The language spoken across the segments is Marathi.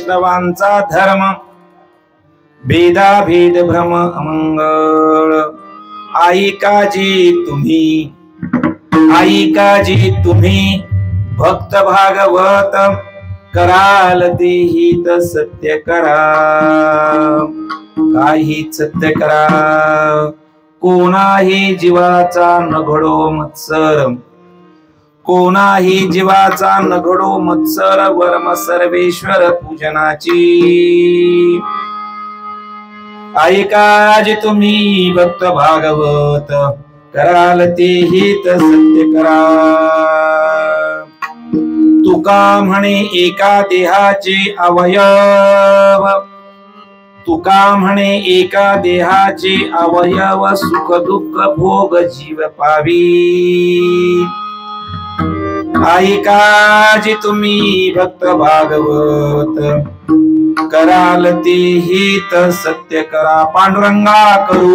वैष्णवांचा धर्म भेदाभेद भ्रम अमंगळ ऐकाजी तुम्ही भक्त भागवत कराल ते हित सत्य करा काही सत्य करा कोणाही जीवाचा न घडो मत्सर कोणाही जीवाचा न घडो मत्सर वर्म सर्वेश्वर पूजनाची ऐकाजी तुम्ही भक्त भागवत कराल ते हित सत्य करा तुका म्हणे एका देहाचे अवयव तुका म्हणे एका देहाचे अवयव सुख दुःख भोग जीव पावी ऐकाजी तुम्ही भक्त भागवत कराल ते हित सत्य करा पांडुरंगा करू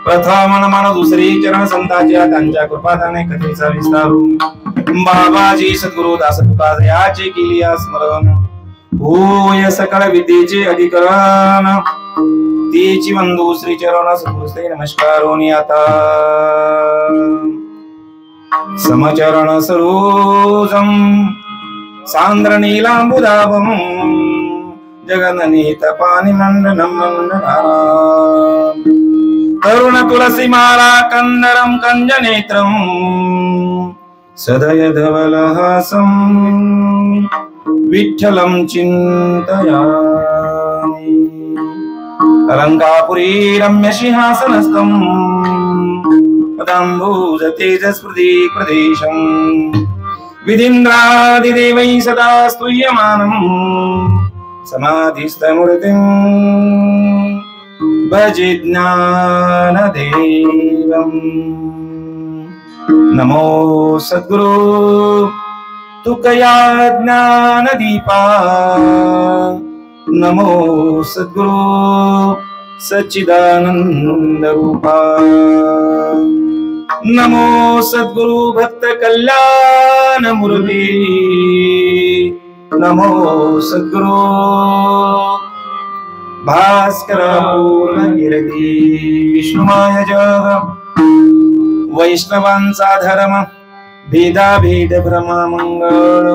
प्रथम मन दुसरी चरण संतांच्या त्यांच्या कृपादाने कथेचा विस्तारू बाबाजी सद्गुरु दास तुकारायाचे केली स्मरण होय सकळ विद्येचे अधिकरण तेची वंदू श्री चरण सद्गुरुस्ते नमस्कारोनी आता समचरण सरोजम सांद्र नीलांबुदाभम जगन्नीत पानी मंडनम मंडनाम तरुण तुलसी माला कंदरम कंजनेत्रम सदय धवलहासम विठ्ठलम चिंतयामि अलंकापुरी रम्य सिंहासनस्थम पदाम्बुज तेजस्पृति प्रदेशम विधीन्द्रादिदेवैः सदा स्तूयमानम समाधिस्थमूर्तिं भजे ज्ञानदेवं नमो सद्गुरु तुकया ज्ञानदीपा नमो सद्गुरु सच्चिदानंद रूपा नमो सद्गुरु भक्त कल्याण मूर्ति नमो सद्गुरु भास्कर पूर्णकीर्ती विष्णुमाय जग वैष्णवांचा धर्म भेदाभेद भ्रम मंगळ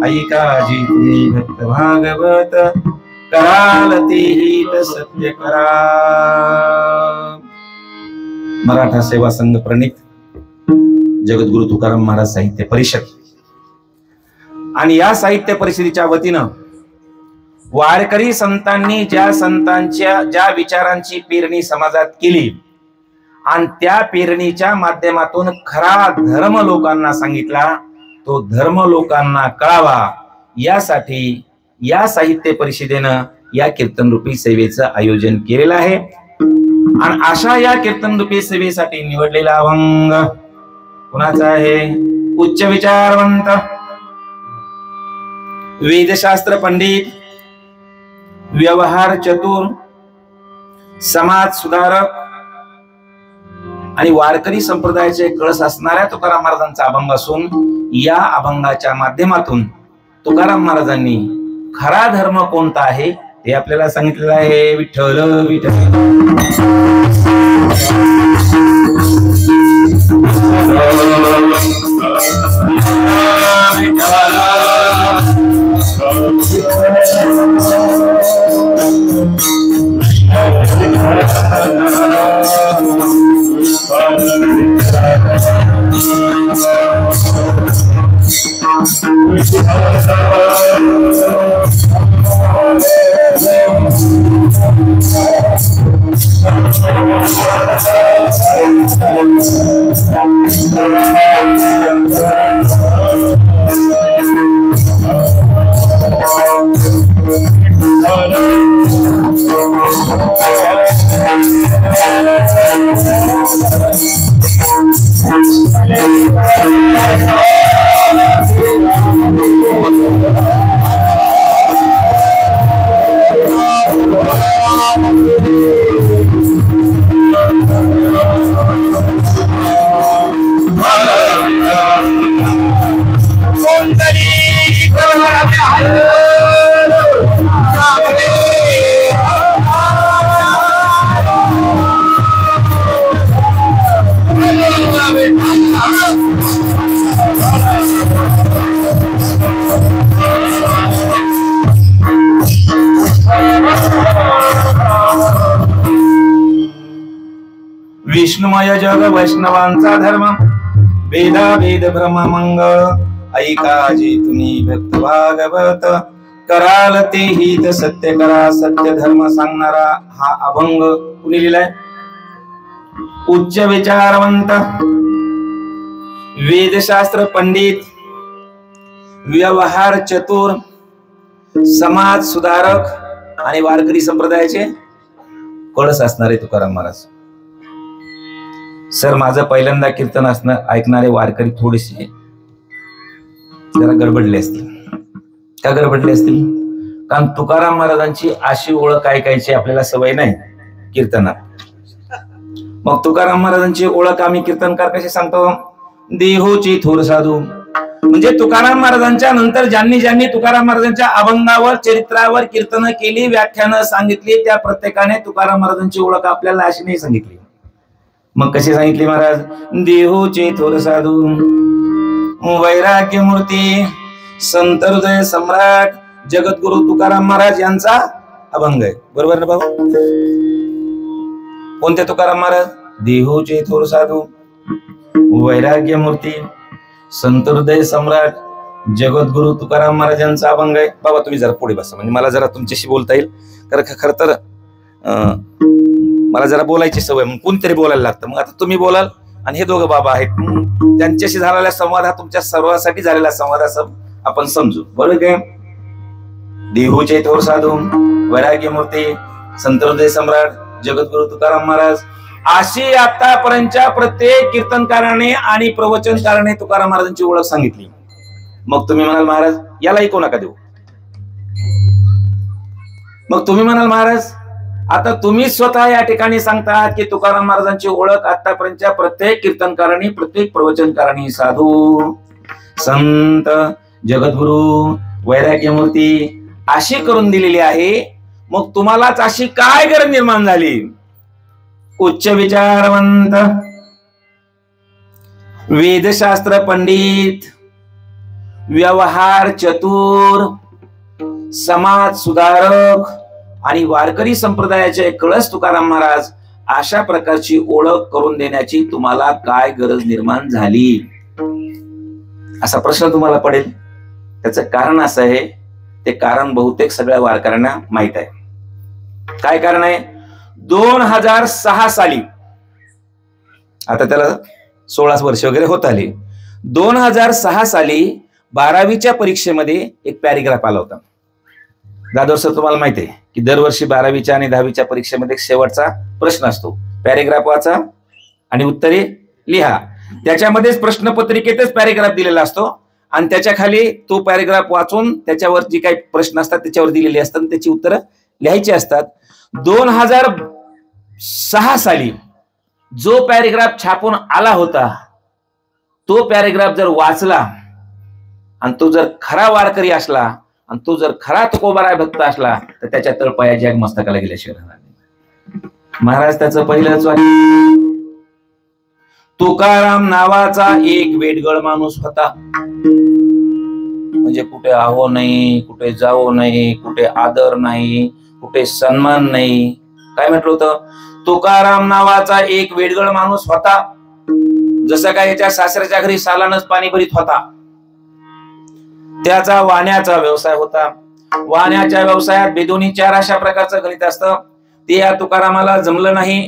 ऐकाजी तुम्ही भक्त भागवत कराल ते हित सत्य करा। मराठा सेवा संघ प्रणित जगद्गुरु तुकाराम महाराज साहित्य परिषद आणि या साहित्य परिषदेच्या वतीनं वारकरी संतांनी ज्या विचारांची पेरणी समाजात केली आणि त्या पेरणीच्या माध्यमातून खरा धर्म लोकांना सांगितला, तो धर्म लोकांना कळावा यासाठी या साहित्य परिषदेनं या कीर्तन रूपी सेवेचं आयोजन केलेलं आहे। आणि अशा या कीर्तन रूपी सेवेसाठी निवडलेला अभंग कुणाचा आहे? उच्च विचारवंत, वेदशास्त्र पंडित, व्यवहार चतुर, समाज सुधारक आणि वारकरी संप्रदायाचे कळस असणाऱ्या तुकाराम महाराजांचा अभंग असून या अभंगाच्या माध्यमातून तुकाराम महाराजांनी खरा धर्म कोणता आहे ते आपल्याला सांगितलेलं आहे। विठ्ठल विठ्ठल विष्णुमय जग वैष्णवांचा धर्म, वेदा वेद ब्रह्म मंगळ, ऐका जे तुम्ही भक्त भागवत, कराल ते हित सत्य करा, सत्य धर्म सांगणारा हा अभंग कुणी लिहिलाय? उच्च विचारवंत, वेदशास्त्र पंडित, व्यवहार चतुर, समाज सुधारक आणि वारकरी संप्रदायाचे कळस असणारे तुकाराम महाराज। सर, माझं पहिल्यांदा कीर्तन ऐकणारे वारकरी थोडेसे जरा गडबडले असतील। का गडबडले असतील? कारण तुकाराम महाराजांची अशी ओळख ऐकायची आपल्याला सवय नाही कीर्तनात। मग तुकाराम महाराजांची ओळख आम्ही कीर्तनकार कशी सांगतो? देहोची थोर साधू, म्हणजे तुकाराम महाराजांच्या नंतर ज्यांनी ज्यांनी तुकाराम महाराजांच्या अभंगावर, चरित्रावर कीर्तन केली, व्याख्यानं सांगितली, त्या प्रत्येकाने तुकाराम महाराजांची ओळख आपल्याला अशी नाही सांगितली। मग कशी सांगितली महाराज? देहोचे थोर साधू, वैराग्य मूर्ती, संत हृदय सम्राट, जगद्गुरु तुकाराम महाराज यांचा अभंग आहे। बरोबर ना भाऊ? कोणते तुकाराम महाराज? देहोचे थोर साधू, वैराग्य मूर्ती, संत हृदय सम्राट, जगद्गुरु तुकाराम महाराज यांचा अभंग आहे। बाबा तुम्ही जरा पुढे बसा, म्हणजे मला जरा तुमच्याशी बोलता येईल। कारण खर तर मला जरा बोलायची सवय, मग कोणतरी बोलायला लागतं। मग आता तुम्ही बोलाल आणि हे दोघं बाबा आहेत, त्यांच्याशी झालेला संवाद हा तुमच्या सर्वांसाठी झालेला संवाद असं आपण समजू। बरोबर काय? देहूचे थोर साधू, वैराग्य मूर्ती, संत हृदय सम्राट, जगद्गुरु तुकाराम महाराज, अशी आतापर्यंतच्या प्रत्येक कीर्तनकाराने आणि प्रवचनकाराने तुकाराम महाराजांची ओळख सांगितली। मग तुम्ही म्हणाल महाराज याला ऐकू नका देऊ। मग तुम्ही म्हणाल महाराज आता तुम्ही स्वतः या ठिकाणी सांगतात की तुकाराम महाराजांची ओळख आतापर्यंतच्या प्रत्येक कीर्तनकारांनी, प्रत्येक प्रवचनकारांनी साधू, संत, जगद्गुरु, वैराग्यमूर्ती अशी करून दिलेली आहे। मग तुम्हालाच अशी काय गरज निर्माण झाली? उच्च विचारवंत, वेदशास्त्र पंडित, व्यवहार चतुर, समाज सुधारक आणि वारकरी संप्रदायाचे कळस तुकाराम महाराज अशा प्रकारची ओळख करून देण्याची तुम्हाला काय गरज निर्माण झाली? असा प्रश्न तुम्हाला पडेल। त्याचं कारण असं आहे ते कारण बहुतेक सगळ्या वारकऱ्यांना माहित आहे. काय कारण आहे? 2006 साली, आता त्याला 16 वर्ष वगैरे होत आली, 2006 साली 12वीच्या परीक्षेमध्ये एक पॅरेग्राफ आला होता. जाधव सर, तुम्हाला माहिती आहे की दरवर्षी 12वीच्या आणि 10वीच्या परीक्षेमध्ये शेवटचा प्रश्न असतो. पॅरेग्राफ वाचा आणि उत्तरे लिहा. त्याच्यामध्येच प्रश्नपत्रिकेतच पॅरेग्राफ दिलेला असतो आणि त्याच्या खाली तो पॅरेग्राफ वाचून त्याच्यावर जे काही प्रश्न असतात त्याच्यावर दिलेले असतात, त्याची उत्तरं लिहायची असतात. 2006 साली जो पॅरेग्राफ छापून आला होता, तो पॅरेग्राफ जर वाचला आणि तो जर खरा वारकरी असला आणि तो जर खरा तुकोबाराय भक्त असला तर त्याच्या तळपायाच्या मस्तकाला गेल्याशिवाय राहणार नाही. महाराज त्याचं पहिलंच वाक्य, तुकाराम नावाचा एक वेडगळ माणूस होता. म्हणजे कुठे आहो नाही, कुठे जावो नाही, कुठे आदर नाही, कुठे सन्मान नाही. काय म्हटलं होतं? तुकाराम नावाचा एक वेडगळ माणूस होता. जसं काय याच्या सासऱ्याच्या घरी सालानच पाणी भरीत होता. त्याचा वाण्याचा व्यवसाय होता. वाण्याच्या व्यवसायात बेदोनी 4 अशा प्रकारचं गणित असतं. ते या तुकारामाला जमलं नाही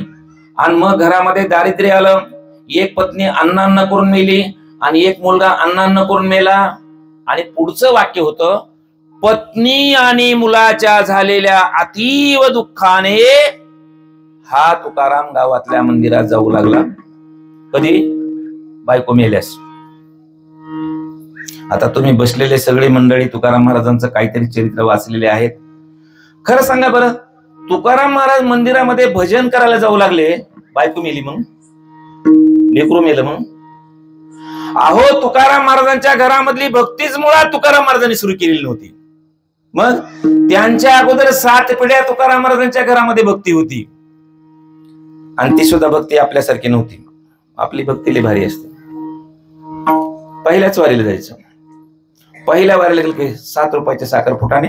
आणि मग घरामध्ये दारिद्र्य आलं. एक पत्नी अन्नान्न करून मेली आणि एक मुलगा अन्नान्न करून मेला. आणि पुढचं वाक्य होतं, पत्नी आणि मुलाच्या झालेल्या अतीव दुःखाने हा तुकाराम गावातल्या मंदिरात जाऊ लागला. कधी? बायको मेल्यास. आता तुम्ही बसलेले सगळे मंडळी तुकाराम महाराजांचं काहीतरी चरित्र वाचलेले आहेत. खरं सांगा बरं, तुकाराम महाराज मंदिरामध्ये भजन करायला जाऊ लागले, बायको मेली मग, लेकरू मेलं मग. अहो, तुकाराम महाराजांच्या घरामधली भक्तीच मुळात तुकाराम महाराजांनी सुरू केलेली नव्हती. मग त्यांच्या अगोदर 7 पिढ्या तुकाराम महाराजांच्या घरामध्ये भक्ती होती आणि ती सुद्धा भक्ती आपल्यासारखी नव्हती. आपली भक्ती लई भारी असते. पहिल्याच वारीला जायचं. पहिल्या वारीला गेलं की 7 रुपयाच्या साखर फुटाने,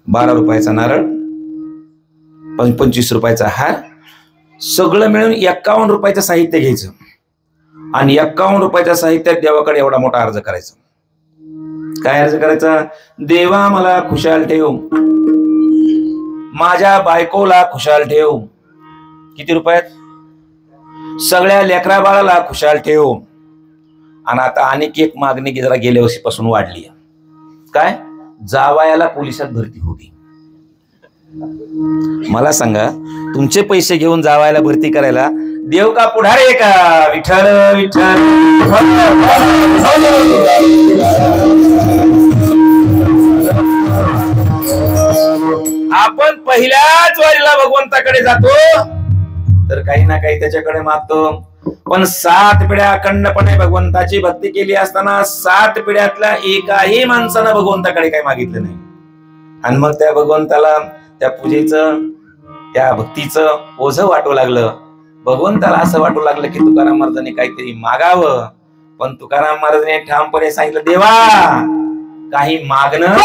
12 रुपयाचा नारळ, 25 रुपयाचा हार, सगळं मिळून 51 रुपयाचं साहित्य घ्यायचं आणि 51 रुपयाच्या साहित्यात देवाकडे एवढा मोठा अर्ज करायचा. काय अर्ज करायचा? देवा मला खुशाल ठेव, माझ्या बायकोला खुशाल ठेव. किती रुपयात? सगळ्या लेकरा बाळाला खुशाल ठेव. आणि आता अनेक एक मागणी जरा गेल्या वर्षीपासून वाढली. काय? जावयाला पोलिसात भरती होती. मला सांगा, तुमचे पैसे घेऊन जावयाला भरती करायला देव का पुढारे का? विठ्ठल विठ्ठल. आपण पहिल्याच वारीला भगवंताकडे जातो तर काही ना काही त्याच्याकडे मागतो. पण 7 पिढ्या अखंडपणे भगवंताची भक्ती केली असताना 7 पिढ्यातल्या एकाही माणसानं भगवंताकडे काही मागितलं नाही. आणि मग त्या भगवंताला त्या पूजेचं, त्या भक्तीचं ओझं वाटू लागलं. भगवंताला असं वाटू लागलं की तुकाराम महाराजांनी काहीतरी मागावं. पण तुकाराम महाराजांनी ठामपणे सांगितलं, देवा काही मागणं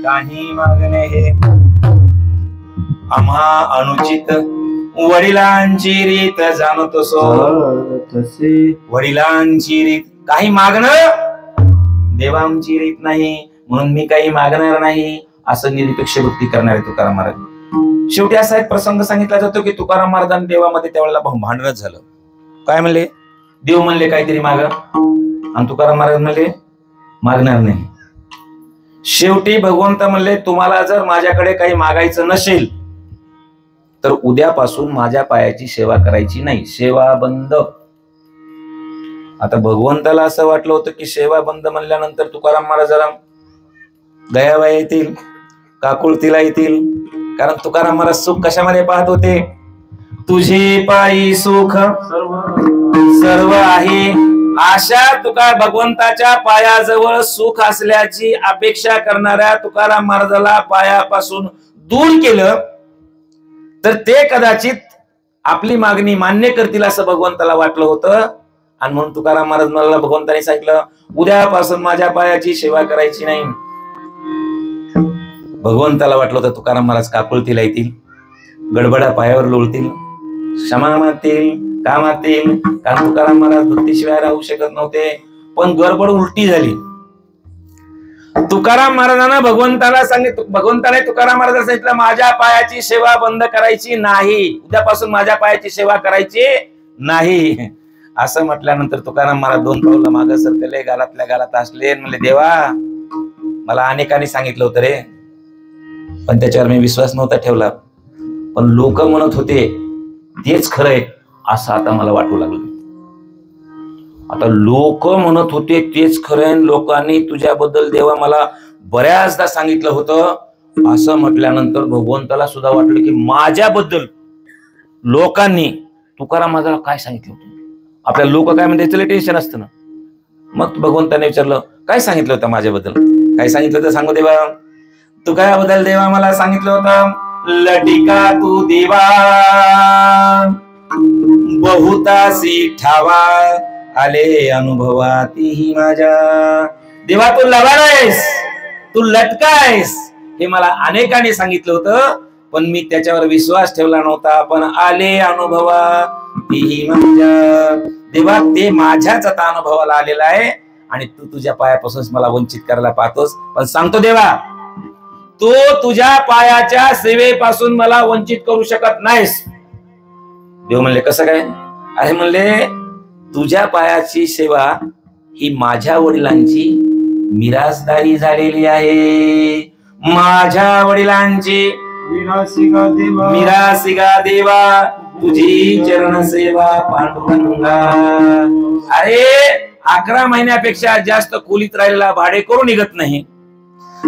काही मागणे हे आम्हा अनुचित, वडिलांची रीत जाणतो सो वडिलांची रीत. काही मागणं देवांची रीत नाही म्हणून मी काही मागणार नाही, असं निरपेक्ष भक्ती करणारे तुकाराम महाराज. शेवटी असा एक प्रसंग सांगितला जातो की तुकाराम महाराजांनी देवामध्ये त्यावेळेला भांडणच झालं. काय म्हणले? देव म्हणले काहीतरी माग आणि तुकाराम महाराज म्हणले मागणार नाही. शेवटी भगवंत म्हणले, तुम्हाला जर माझ्याकडे काही मागायचं नसेल तर उद्यापासून माझ्या पायाची सेवा करायची नाही, सेवा बंद. आता भगवंताला असं वाटलं होतं की सेवा बंद म्हणल्यानंतर तुकाराम महाराजाला दयावाया येतील, काकुळतीला येतील. कारण तुकाराम महाराज सुख कशामध्ये पाहत होते? तुझे पायी सुख सर्व आहे, अशा भगवंताच्या पायाजवळ सुख असल्याची अपेक्षा करणाऱ्या तुकाराम महाराजाला पायापासून दूर केलं तर ते कदाचित आपली मागणी मान्य करतील असं भगवंताला वाटलं होतं. आणि म्हणून तुकाराम महाराज मला भगवंताने सांगितलं, उद्यापासून माझ्या पायाची सेवा करायची नाही. भगवंताला वाटलं होतं तुकाराम महाराज काकुळतीला येतील, गडबडा पायावर लोळतील, क्षमा मागतील, का मागतील, कारण तुकाराम महाराज भक्तीशिवाय राहू शकत नव्हते. पण गडबड उलटी झाली. तुकाराम महाराजांना भगवंताने तुकाराम महाराजांना सांगितलं, माझ्या पायाची सेवा बंद करायची नाही, उद्यापासून माझ्या पायाची सेवा करायची नाही. असं म्हटल्यानंतर तुकाराम महाराज 2 पावलं मागे सरकले, गालातल्या गालात असले, म्हणले, देवा मला अनेकांनी सांगितलं होतं रे, पण त्याच्यावर मी विश्वास नव्हता ठेवला. पण लोक म्हणत होते तेच खरंय असं आता मला वाटू लागलं. आता लोक म्हणत होते तेच खरंय, लोकांनी तुझ्याबद्दल देवा मला बऱ्याचदा सांगितलं होतं असं म्हटल्यानंतर भगवंताला सुद्धा वाटलं की माझ्याबद्दल लोकांनी तुकाराम महाराजाला काय सांगितलं होतं. आपल्या लोक काय म्हणते त्याला टेन्शन असतं ना. मग भगवंताने विचारलं, काय सांगितलं होतं माझ्याबद्दल, काय सांगितलं होतं सांगू देवा. तुकाराबद्दल देवा मला सांगितलं होतं, लटिका तू देवा बहुतासी ठावा आले अनुभवाती माझ्या. देवा तू लबाड आहेस, तू लटका आहेस, हे मला अनेकांनी सांगितलं होतं, पण मी त्याच्यावर विश्वास ठेवला नव्हता. पण आले अनुभवाती माझ्या. देवा ते माझ्याच आता अनुभवाला आलेला आहे आणि तू तुझ्या पायापासून मला वंचित करायला पाहतोस. पण सांगतो देवा, तू तुझ्या पायाच्या सेवेपासून मला वंचित करू शकत नाहीस. देव म्हणले, कसं काय. अरे म्हणले, तुझ्या पायाची सेवा ही माझ्या वडिलांची मिरासदारी झालेली आहे. माझ्या वडिलांची मिरासिगा देवा तुझी चरण सेवा पांडुरंगा. अरे 11 महिन्यापेक्षा जास्त खोलीत राहिलेला भाडे करून निघत नाही.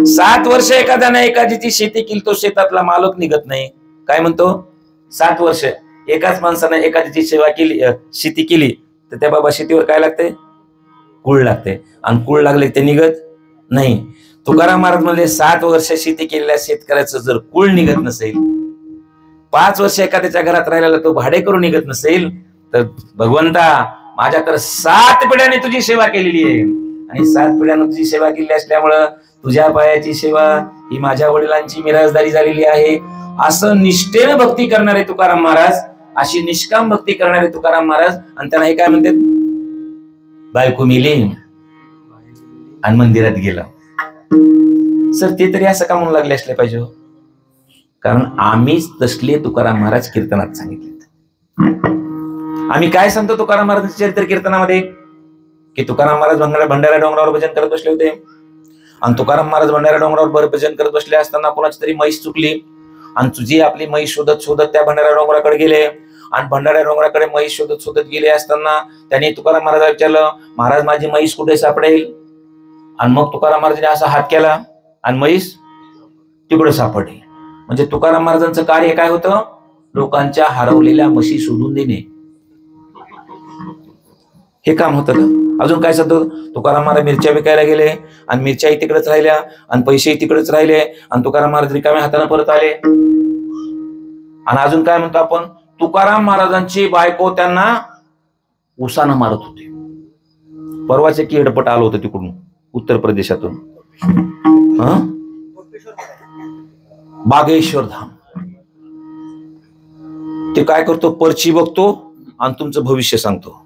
7 वर्ष एखाद्याने एखादीची शेती केली, तो शेतातला मालक निघत नाही. काय म्हणतो, 7 वर्ष एकाच माणसाने एखादीची सेवा केली, शेती केली, तर त्या बाबा शेतीवर काय लागते, कूळ लागते. आणि कूळ लागले ते निघत नाही. तुकाराम महाराज म्हणले, 7 वर्ष शेती केलेल्या शेतकऱ्याचं जर कूळ निघत नसेल, 5 वर्ष एखाद्याच्या घरात राहिलेला तो भाडे करून निघत नसेल, तर भगवंता माझ्याकडे 7 पिढ्यांनी तुझी सेवा केलेली आहे. आणि 7 पिढ्यांनी तुझी सेवा केली असल्यामुळं तुझ्या पायाची सेवा ही माझ्या वडिलांची मिरासदारी झालेली आहे. असं निष्ठेने भक्ती करणारे तुकाराम महाराज, अशी निष्काम भक्ती करणारे तुकाराम महाराज. आणि त्यांना हे काय म्हणतात, बायको मिली आणि मंदिरात गेला. सर ते तरी असं का म्हणू लागले असले पाहिजे, कारण आम्हीच तसले तुकाराम महाराज कीर्तनात सांगितले. आम्ही काय सांगतो तुकाराम महाराजांच्या चरित्र कीर्तनामध्ये, की तुकाराम महाराज भंडारा डोंगरावर भजन करत बसले होते. आणि तुकाराम महाराज भंडारा डोंगरावर भजन करत बसले असताना कोणाची तरी म्हैस चुकली, आणि तुझी आपली म्हैस शोधत शोधत त्या भंडारा डोंगराकडे गेले. आणि भंडारा डोंगराकडे म्हैस शोधत शोधत गेले असताना त्यांनी तुकाराम महाराज विचारलं, महाराज माझी म्हैस कुठे सापडेल. आणि मग तुकाराम महाराजांनी असा हात केला आणि म्हैस तिकडे सापडली. म्हणजे तुकाराम महाराजांचं कार्य काय होतं, लोकांच्या हरवलेल्या म्हशी शोधून देणे, हे काम होतं का. अजून काय सांगतो, तुकाराम महाराज मिरच्या विकायला गेले आणि मिरच्याही तिकडेच राहिल्या आणि पैसेही तिकडेच राहिले आणि तुकाराम महाराज रिकाम्या हाताने परत आले. आणि अजून काय म्हणतो आपण, तुकाराम महाराजांची बायको त्यांना उसानं मारत होते. परवाचे की हेडपट आलं होतं तिकडून उत्तर प्रदेशातून, बागेश्वर धाम. ते काय करतो, पर्ची बघतो आणि तुमचं भविष्य सांगतो.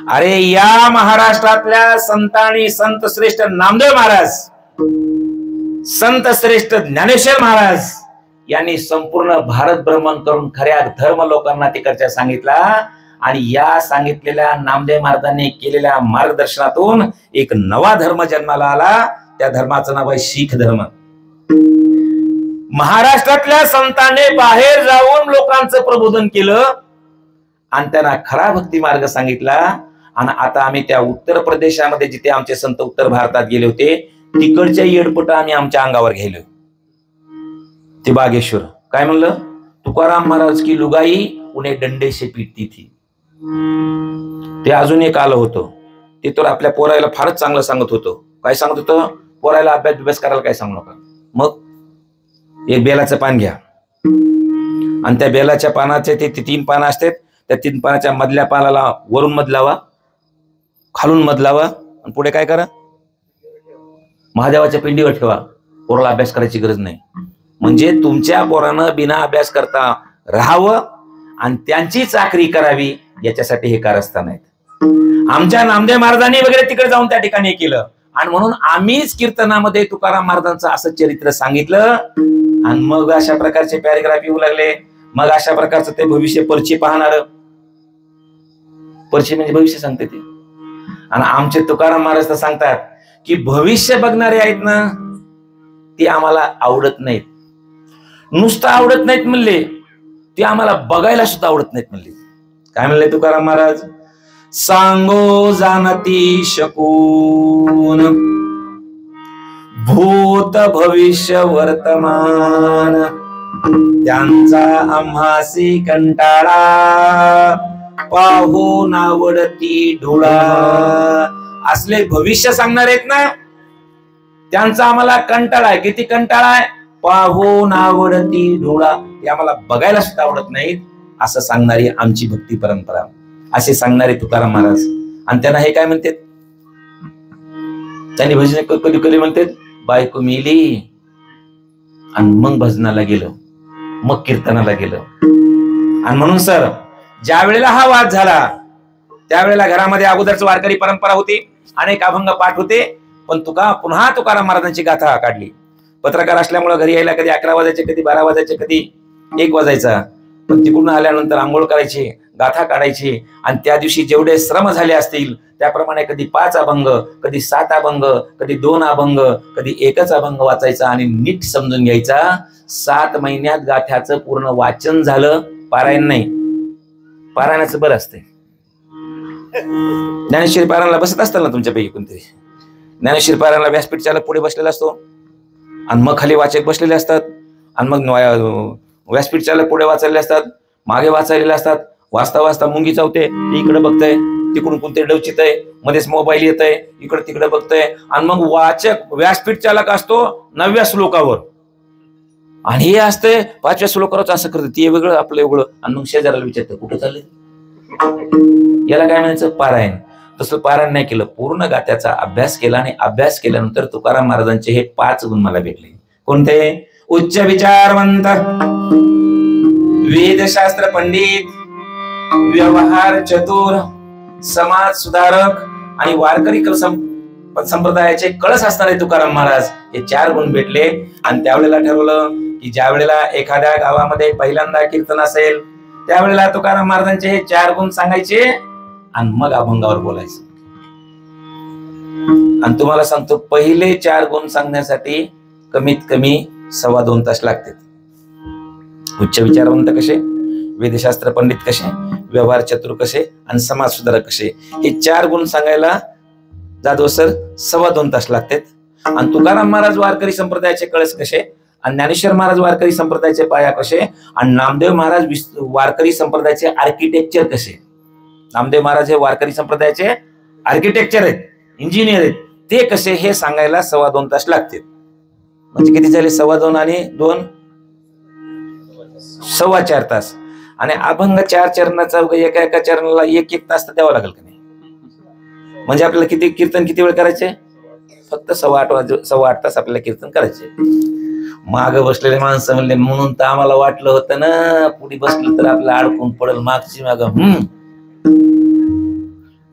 अरे या महाराष्ट्रातल्या संतांनी, संत श्रेष्ठ नामदेव महाराज, संत श्रेष्ठ ज्ञानेश्वर महाराज यांनी संपूर्ण भारत भ्रमण करून खऱ्या धर्म लोकांना तिकडच्या सांगितला. आणि या सांगितलेल्या नामदेव महाराजांनी केलेल्या मार्गदर्शनातून एक नवा धर्म जन्माला आला. त्या धर्माचं नाव आहे शीख धर्म. महाराष्ट्रातल्या संतांनी बाहेर जाऊन लोकांचं प्रबोधन केलं आणि त्यांना खरा भक्ती मार्ग सांगितला. आणि आता आम्ही त्या उत्तर प्रदेशामध्ये जिथे आमचे संत उत्तर भारतात गेले होते, तिकडच्या येडपट आम्ही आमच्या अंगावर घ्यायलो. ते बागेश्वर काय म्हणलं, तुकाराम महाराज की लुगाई उन्हें डंडे से पीटती थी. ते अजून एक आलं होतं, ते तर आपल्या पोरायला फारच चांगलं सांगत होतं. काय सांगत होतं? पोरायला अभ्यास करायला काय सांगू नका. मग एक बेलाचं पान घ्या आणि त्या बेलाच्या पानाचे ते 3 पानं असतात, त्या 3 पानाच्या मधल्या पानाला वरून मध लावा, खालून मध लावा आणि पुढे काय करा? महादेवाच्या पिंडीवर ठेवा. पोराला अभ्यास करायची गरज नाही. म्हणजे तुमच्या पोरानं बिना अभ्यास करता राहावं आणि त्यांची चाकरी करावी, याच्यासाठी हे कारस्थान आहेत. आमच्या नामदेव महाराजांनी वगैरे तिकडे जाऊन त्या ठिकाणी केलं आणि म्हणून आम्हीच कीर्तनामध्ये तुकाराम महाराजांचं असं चरित्र सांगितलं आणि मग अशा प्रकारचे पॅरेग्राफ येऊ लागले. मग अशा प्रकारचं ते भविष्य पर्ची पाहणार, पर्ची म्हणजे भविष्य सांगते ते. आणि आमचे तुकाराम महाराज तर सांगतात की भविष्य बघणारे आहेत ना, ते आम्हाला आवडत नाहीत. नुसतं आवडत नाहीत म्हणले, ते आम्हाला बघायला सुद्धा आवडत नाहीत म्हणले. काय म्हणले तुकाराम महाराज? सांगो जाणती शकून भूत भविष्य वर्तमान, त्यांचा आम्हासी कंटाळा पाहून आवडती डोळा. असले भविष्य सांगणार आहेत ना, त्यांचा आम्हाला कंटाळा आहे. किती कंटाळा आहे? पाहून आवडती डोळा. हे आम्हाला बघायला सुद्धा आवडत नाहीत, असं सांगणारी आमची भक्ती परंपरा, असे सांगणारे तुकाराम महाराज. आणि त्यांना हे काय म्हणतात? त्यांनी भजन कधी कधी म्हणतात, बायको मेली आणि मग भजनाला गेलं, मग कीर्तनाला गेलं. आणि म्हणून सर, ज्या वेळेला हा वाद झाला त्यावेळेला घरामध्ये अगोदरच वारकरी परंपरा होती, अनेक अभंग पाठ होते, पण पुन्हा तुकाराम महाराजांची गाथा काढली. पत्रकार असल्यामुळे घरी यायला कधी 11 वाजायचे, कधी 12 वाजायचे, कधी 1 वाजायचा. पण तिकडून आल्यानंतर आंघोळ करायची, गाथा काढायची आणि त्या दिवशी जेवढे श्रम झाले असतील त्याप्रमाणे कधी 5 अभंग, कधी 7 अभंग, कधी 2 अभंग, कधी 1च अभंग वाचायचा आणि नीट समजून घ्यायचा. 7 महिन्यात गाथ्याचं पूर्ण वाचन झालं. पारायण नाही, पारायणाचं बरं असतंय. ज्ञानेश्वरी पारायणाला बसत असताल ना तुमच्यापैकी कोणतरी? ज्ञानेश्वरी पारायणाला व्यासपीठ चालक पुढे बसलेला असतो आणि मग खाली वाचक बसलेले असतात आणि मग व्यासपीठ चालक पुढे वाचायले असतात, मागे वाचायलेले असतात. वाचता वाचता मुंगी चावते, इकडे बघतय, तिकडून कोणते डवचित आहे, मध्येच मोबाईल येत आहे, इकडे तिकडे बघतय आणि मग वाचक व्यासपीठ चालक असतो 9व्या श्लोकावर आणि हे असते 5व्या श्लोकावरच असं करते, ते वेगळं आपलं वेगळं. आणि मग शेजाराला विचारतं कुठं चालले, याला काय म्हणायचं? पारायण. तसं पारायण नाही केलं, पूर्ण गाथ्याचा अभ्यास केला आणि अभ्यास केल्यानंतर तुकाराम महाराजांचे हे 5 गुण मला भेटले. कोणते? उच्च विचारवंत, वेदशास्त्र पंडित, व्यवहार चतुर, समाज सुधारक आणि वारकरी संप्रदायाचे कळस असणारे तुकाराम महाराज, हे 4 गुण भेटले. आणि त्यावेळेला ठरवलं की ज्या वेळेला एखाद्या गावामध्ये पहिल्यांदा कीर्तन असेल त्यावेळेला तुकाराम महाराजांचे हे 4 गुण सांगायचे आणि मग अभंगावर बोलायचं. आणि तुम्हाला सांगतो, पहिले 4 गुण सांगण्यासाठी कमीत कमी 2.25 तास लागतात. उच्च विचारवंत कसे, वेदशास्त्र पंडित कसे, व्यवहार चतुर कसे आणि समाज सुधारक कसे, हे 4 गुण सांगायला जाधव सर 2.25 तास लागतात. आणि तुकाराम महाराज वारकरी संप्रदायाचे कळस कसे, आणि ज्ञानेश्वर महाराज वारकरी संप्रदायाचे पाया कसे, आणि नामदेव महाराज वारकरी संप्रदायाचे आर्किटेक्चर कसे. नामदेव महाराज हे वारकरी संप्रदायाचे आर्किटेक्चर आहेत, इंजिनियर आहेत, ते कसे हे सांगायला 2.25 तास लागतात. म्हणजे किती झाले? 2.25 आणि 2 4.25 तास. आणि अभंग 4 चरणाचा एका चरणाला 1 तास तर द्यावा लागेल का नाही? म्हणजे आपल्याला किती कीर्तन किती वेळ करायचे? फक्त 8.25 तास आपल्याला कीर्तन करायचे. माग बसलेले माणसं म्हणले, म्हणून तर आम्हाला वाटलं होतं ना पुढे बसलं तर आपलं अडकून पडेल मागची माग.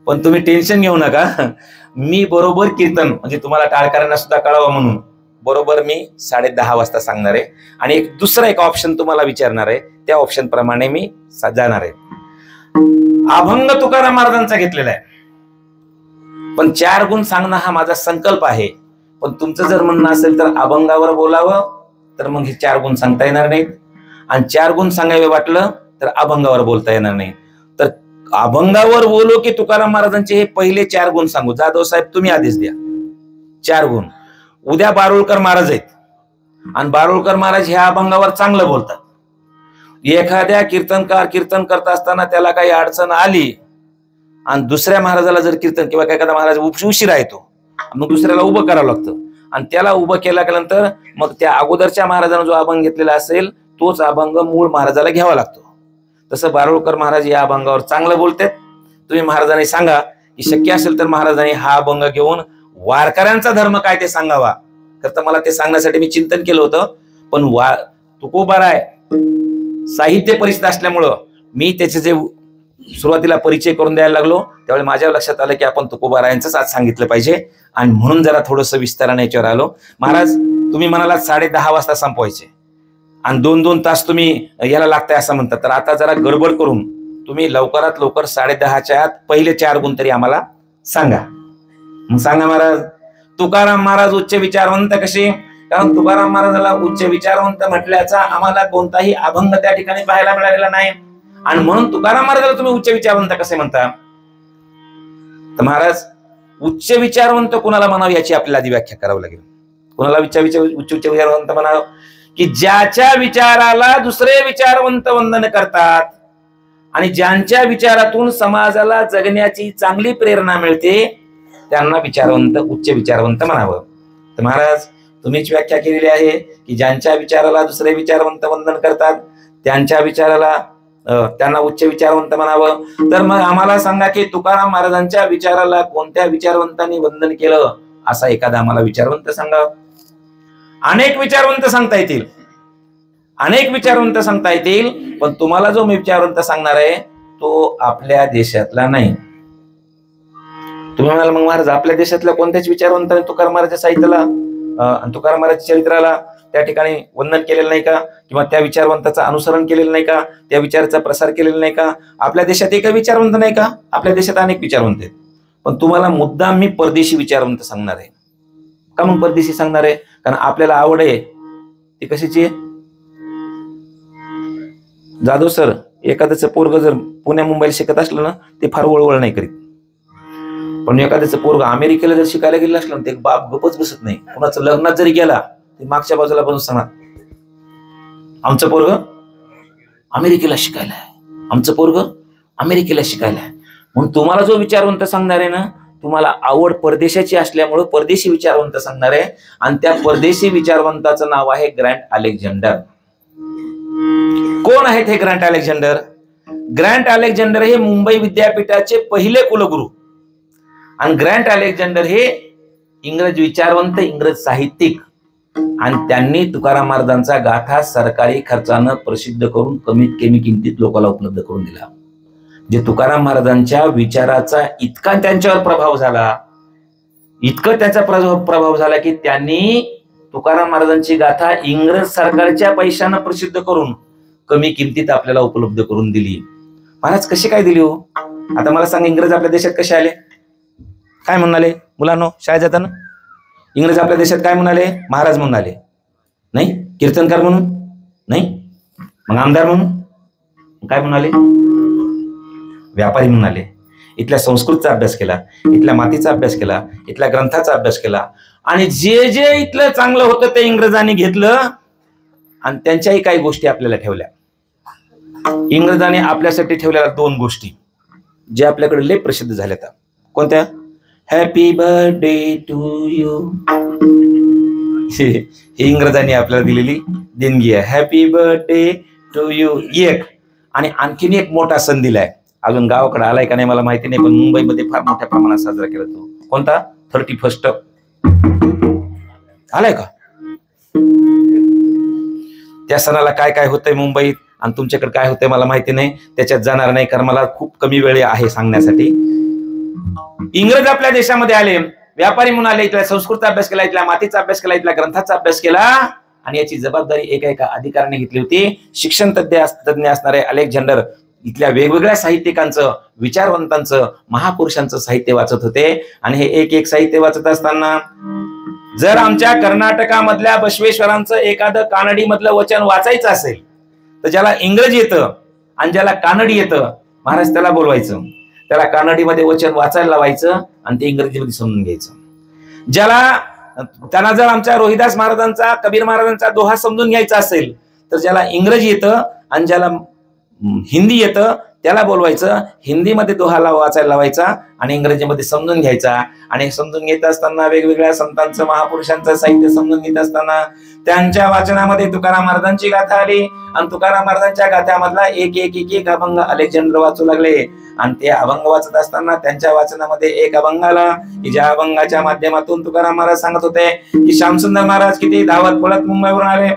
पण तुम्ही टेन्शन घेऊ नका, मी बरोबर कीर्तन, म्हणजे तुम्हाला टाळकऱ्यांना सुद्धा कळावं म्हणून बरोबर मी 10:30 वाजता सांगणार आहे. आणि दुसरा एक ऑप्शन तुम्हाला विचारणार आहे, त्या ऑप्शन प्रमाणे मी जाणार आहे. अभंग तुकाराम महाराजांचा घेतलेला आहे, पण 4 गुण सांगणं हा माझा संकल्प आहे. पण तुमचं जर म्हणणं असेल तर अभंगावर बोलावं, तर मग हे 4 गुण सांगता येणार नाहीत. आणि 4 गुण सांगावे वाटलं तर अभंगावर बोलता येणार नाही. तर अभंगावर बोलू की तुकाराम महाराजांचे हे पहिले 4 गुण सांगू? जाधव साहेब तुम्ही आदेश द्या. 4 गुण. उद्या बारुळकर महाराज आहेत आणि बारुळकर महाराज ह्या अभंगावर चांगलं बोलतात. एखाद्या कीर्तनकार कीर्तन करत असताना त्याला काही अडचण आली आणि दुसऱ्या महाराजाला जर कीर्तन किंवा एखादा महाराज उशिरा येतो, मग दुसऱ्याला उभं करावं लागतं आणि त्याला उभं केल्यानंतर मग त्या अगोदरच्या महाराजांना जो अभंग घेतलेला असेल तोच अभंग मूळ महाराजाला घ्यावा लागतो. तसं बारोळकर महाराज या अभंगावर चांगलं बोलतात. तुम्ही महाराजांनी सांगा की शक्य असेल तर महाराजांनी हा अभंग घेऊन वारकऱ्यांचा धर्म काय ते सांगावा. तर मला ते सांगण्यासाठी मी चिंतन केलं होतं, पण तुकोबाराय साहित्य परिषद असल्यामुळं मी त्याचे जे सुरुवातीला परिचय करून द्यायला लागलो त्यावेळी माझ्या लक्षात आलं की आपण तुकोबारायांचंच आज सांगितलं पाहिजे आणि म्हणून जरा थोडंसं विस्ताराने याच्यावर आलो. महाराज तुम्ही म्हणाला 10:30 वाजता संपवायचे आणि 2-2 तास तुम्ही याला लागताय असं म्हणतात, तर आता जरा गडबड करून तुम्ही लवकरात लवकर 10:30च्या आत पहिले 4 गुण तरी आम्हाला सांगा. मग सांगा महाराज. तुकाराम महाराज उच्च विचारवंत कसे? कारण तुकाराम महाराजाला उच्च विचारवंत म्हटल्याचा आम्हाला कोणताही अभंग त्या ठिकाणी पाहायला मिळालेला नाही आणि म्हणून तुकाराम महाराजाला तुम्ही उच्च विचारवंत कसे म्हणता? तर महाराज उच्च विचारवंत कुणाला म्हणावं याची आपल्याला आधी व्याख्या करावी लागेल. कुणाला उच्च विचारवंत म्हणावं? की ज्याच्या विचाराला दुसरे विचारवंत वंदन करतात आणि ज्यांच्या विचारातून समाजाला जगण्याची चांगली प्रेरणा मिळते त्यांना विचारवंत उच्च विचारवंत म्हणावं. तर महाराज तुम्हीच व्याख्या केलेली आहे की ज्यांच्या विचाराला दुसरे विचारवंत वंदन करतात त्यांच्या विचाराला त्यांना उच्च विचारवंत म्हणावं. तर मग आम्हाला सांगा की तुकाराम महाराजांच्या विचाराला कोणत्या विचारवंतांनी वंदन केलं असा एखादा आम्हाला विचारवंत सांगा. अनेक विचारवंत सांगता येतील, अनेक विचारवंत सांगता येतील, पण तुम्हाला जो मी विचारवंत सांगणार आहे तो आपल्या देशातला नाही. तुम्ही म्हणाल मग महाराज आपल्या देशातल्या कोणत्याच विचारवंताने तुकाराम महाराजच्या साहित्याला तुकाराम महाराजच्या चरित्राला त्या ठिकाणी वंदन केलेलं नाही का? किंवा त्या विचारवंताचं अनुसरण केलेलं नाही का? त्या विचाराचा प्रसार केलेला नाही का? आपल्या देशात एक विचारवंत नाही का? आपल्या देशात अनेक विचारवंत आहेत, पण तुम्हाला मुद्दाम मी परदेशी विचारवंत सांगणार आहे. का मग परदेशी सांगणार आहे? कारण आपल्याला आवड आहे ती कशाची आहे? जाधव सर एखाद्याचं पोरग जर पुण्या मुंबईला शिकत असलं ना ते फार वळवळ नाही करीत, पण एखाद्याचं पोरग अमेरिकेला जर शिकायला गेलं असलं ना ते बाप गपच बसत नाही. कुणाचं लग्नात जरी गेला ते मागच्या बाजूला बसून सांगणार आमचं पोरग अमेरिकेला शिकायला आहे, आमचं पोरग अमेरिकेला शिकायला आहे. म्हणून तुम्हाला जो विचारवंत सांगणार आहे ना तुम्हाला आवड परदेशाची असल्यामुळे परदेशी विचारवंत सांगणार आहे आणि त्या परदेशी विचारवंताचं नाव आहे ग्रँट अलेक्झांडर. कोण आहेत हे ग्रँट अलेक्झांडर? ग्रँट अलेक्झांडर हे मुंबई विद्यापीठाचे पहिले कुलगुरू आणि ग्रँट अलेक्झांडर हे इंग्रज विचारवंत, इंग्रज साहित्यिक आणि त्यांनी तुकाराम महाराजांचा गाथा सरकारी खर्चानं प्रसिद्ध करून कमीत कमी किमतीत लोकांना उपलब्ध करून दिला. जे तुकाराम महाराजांच्या विचाराचा इतका त्यांच्यावर प्रभाव झाला, इतकं त्याचा प्रभाव झाला की त्यांनी तुकाराम महाराजांची गाथा इंग्रज सरकारच्या पैशानं प्रसिद्ध करून कमी किमतीत आपल्याला उपलब्ध करून दिली. महाराज कशी काय दिली हो? आता मला सांग, इंग्रज आपल्या देशात कसे आले? काय म्हणाले मुलांनो शाळेत जाताना? इंग्रज आपल्या देशात काय म्हणाले? महाराज म्हणून आले नाही, कीर्तनकार म्हणून नाही, मग आमदार म्हणून काय म्हणाले? व्यापारी म्हणून आले. इथल्या संस्कृतचा अभ्यास केला, इथल्या मातीचा अभ्यास केला, इथल्या ग्रंथाचा अभ्यास केला आणि जे जे इथलं चांगलं होतं ते इंग्रजांनी घेतलं आणि त्यांच्याही काही गोष्टी आपल्याला ठेवल्या. इंग्रजांनी आपल्यासाठी ठेवलेल्या 2 गोष्टी जे आपल्याकडे लय प्रसिद्ध झाल्या. कोणत्या? Happy birthday to you. ही इंग्रजांनी आपल्याला दिलेली देणगी आहे. हॅपी बर्थडे टू यू एक. आणि आणखीन एक मोठा सण दिलाय, अजून गावाकडे आलाय का नाही मला माहिती नाही, पण मुंबईमध्ये फार मोठ्या प्रमाणात साजरा केला तो. कोणता? 31 आलाय का? त्या सणाला काय काय होतंय मुंबईत आणि तुमच्याकडे काय होतंय मला माहिती नाही, त्याच्यात जाणार नाही कारण मला खूप कमी वेळ आहे सांगण्यासाठी. इंग्रज आपल्या देशामध्ये आले, व्यापारी म्हणून आले, इथल्या संस्कृतचा अभ्यास केला, इथल्या मातीचा अभ्यास केला, इथल्या ग्रंथाचा अभ्यास केला आणि याची जबाबदारी एका अधिकाऱ्याने घेतली होती. शिक्षण तज्ञ असणारे अलेक्झांडर इथल्या वेगवेगळ्या साहित्यिकांचं, विचारवंतांचं, महापुरुषांचं साहित्य वाचत होते आणि हे एक साहित्य वाचत असताना जर आमच्या कर्नाटकामधल्या बसवेश्वरांचं एखादं कानडी मधलं वचन वाचायचं असेल तर ज्याला इंग्रजी येतं आणि ज्याला कानडी येतं महाराज त्याला बोलवायचं, त्याला कानडीमध्ये वचन वाचायला लावायचं आणि ते इंग्रजीमध्ये समजून घ्यायचं. त्यांना जर आमच्या रोहिदास महाराजांचा, कबीर महाराजांचा दोहा समजून घ्यायचा असेल तर ज्याला इंग्रजी येतं आणि ज्याला हिंदी येतं त्याला बोलवायचं, हिंदीमध्ये दोहाला वाचायला लावायचा आणि इंग्रजीमध्ये समजून घ्यायचा. आणि समजून घेत असताना वेगवेगळ्या संतांचं महापुरुषांचं साहित्य समजून घेत असताना त्यांच्या वाचनामध्ये तुकाराम महाराजांची गाथा आली आणि तुकाराम महाराजांच्या गाथ्यामधला एक एक एक एक अभंग अलेक्झांडर वाचू लागले. आणि ते अभंग वाचत असताना त्यांच्या वाचनामध्ये एक अभंग आला की ज्या अभंगाच्या माध्यमातून तुकाराम महाराज सांगत होते की श्यामसुंदर महाराज किती धावत पळत मुंबईवरून आले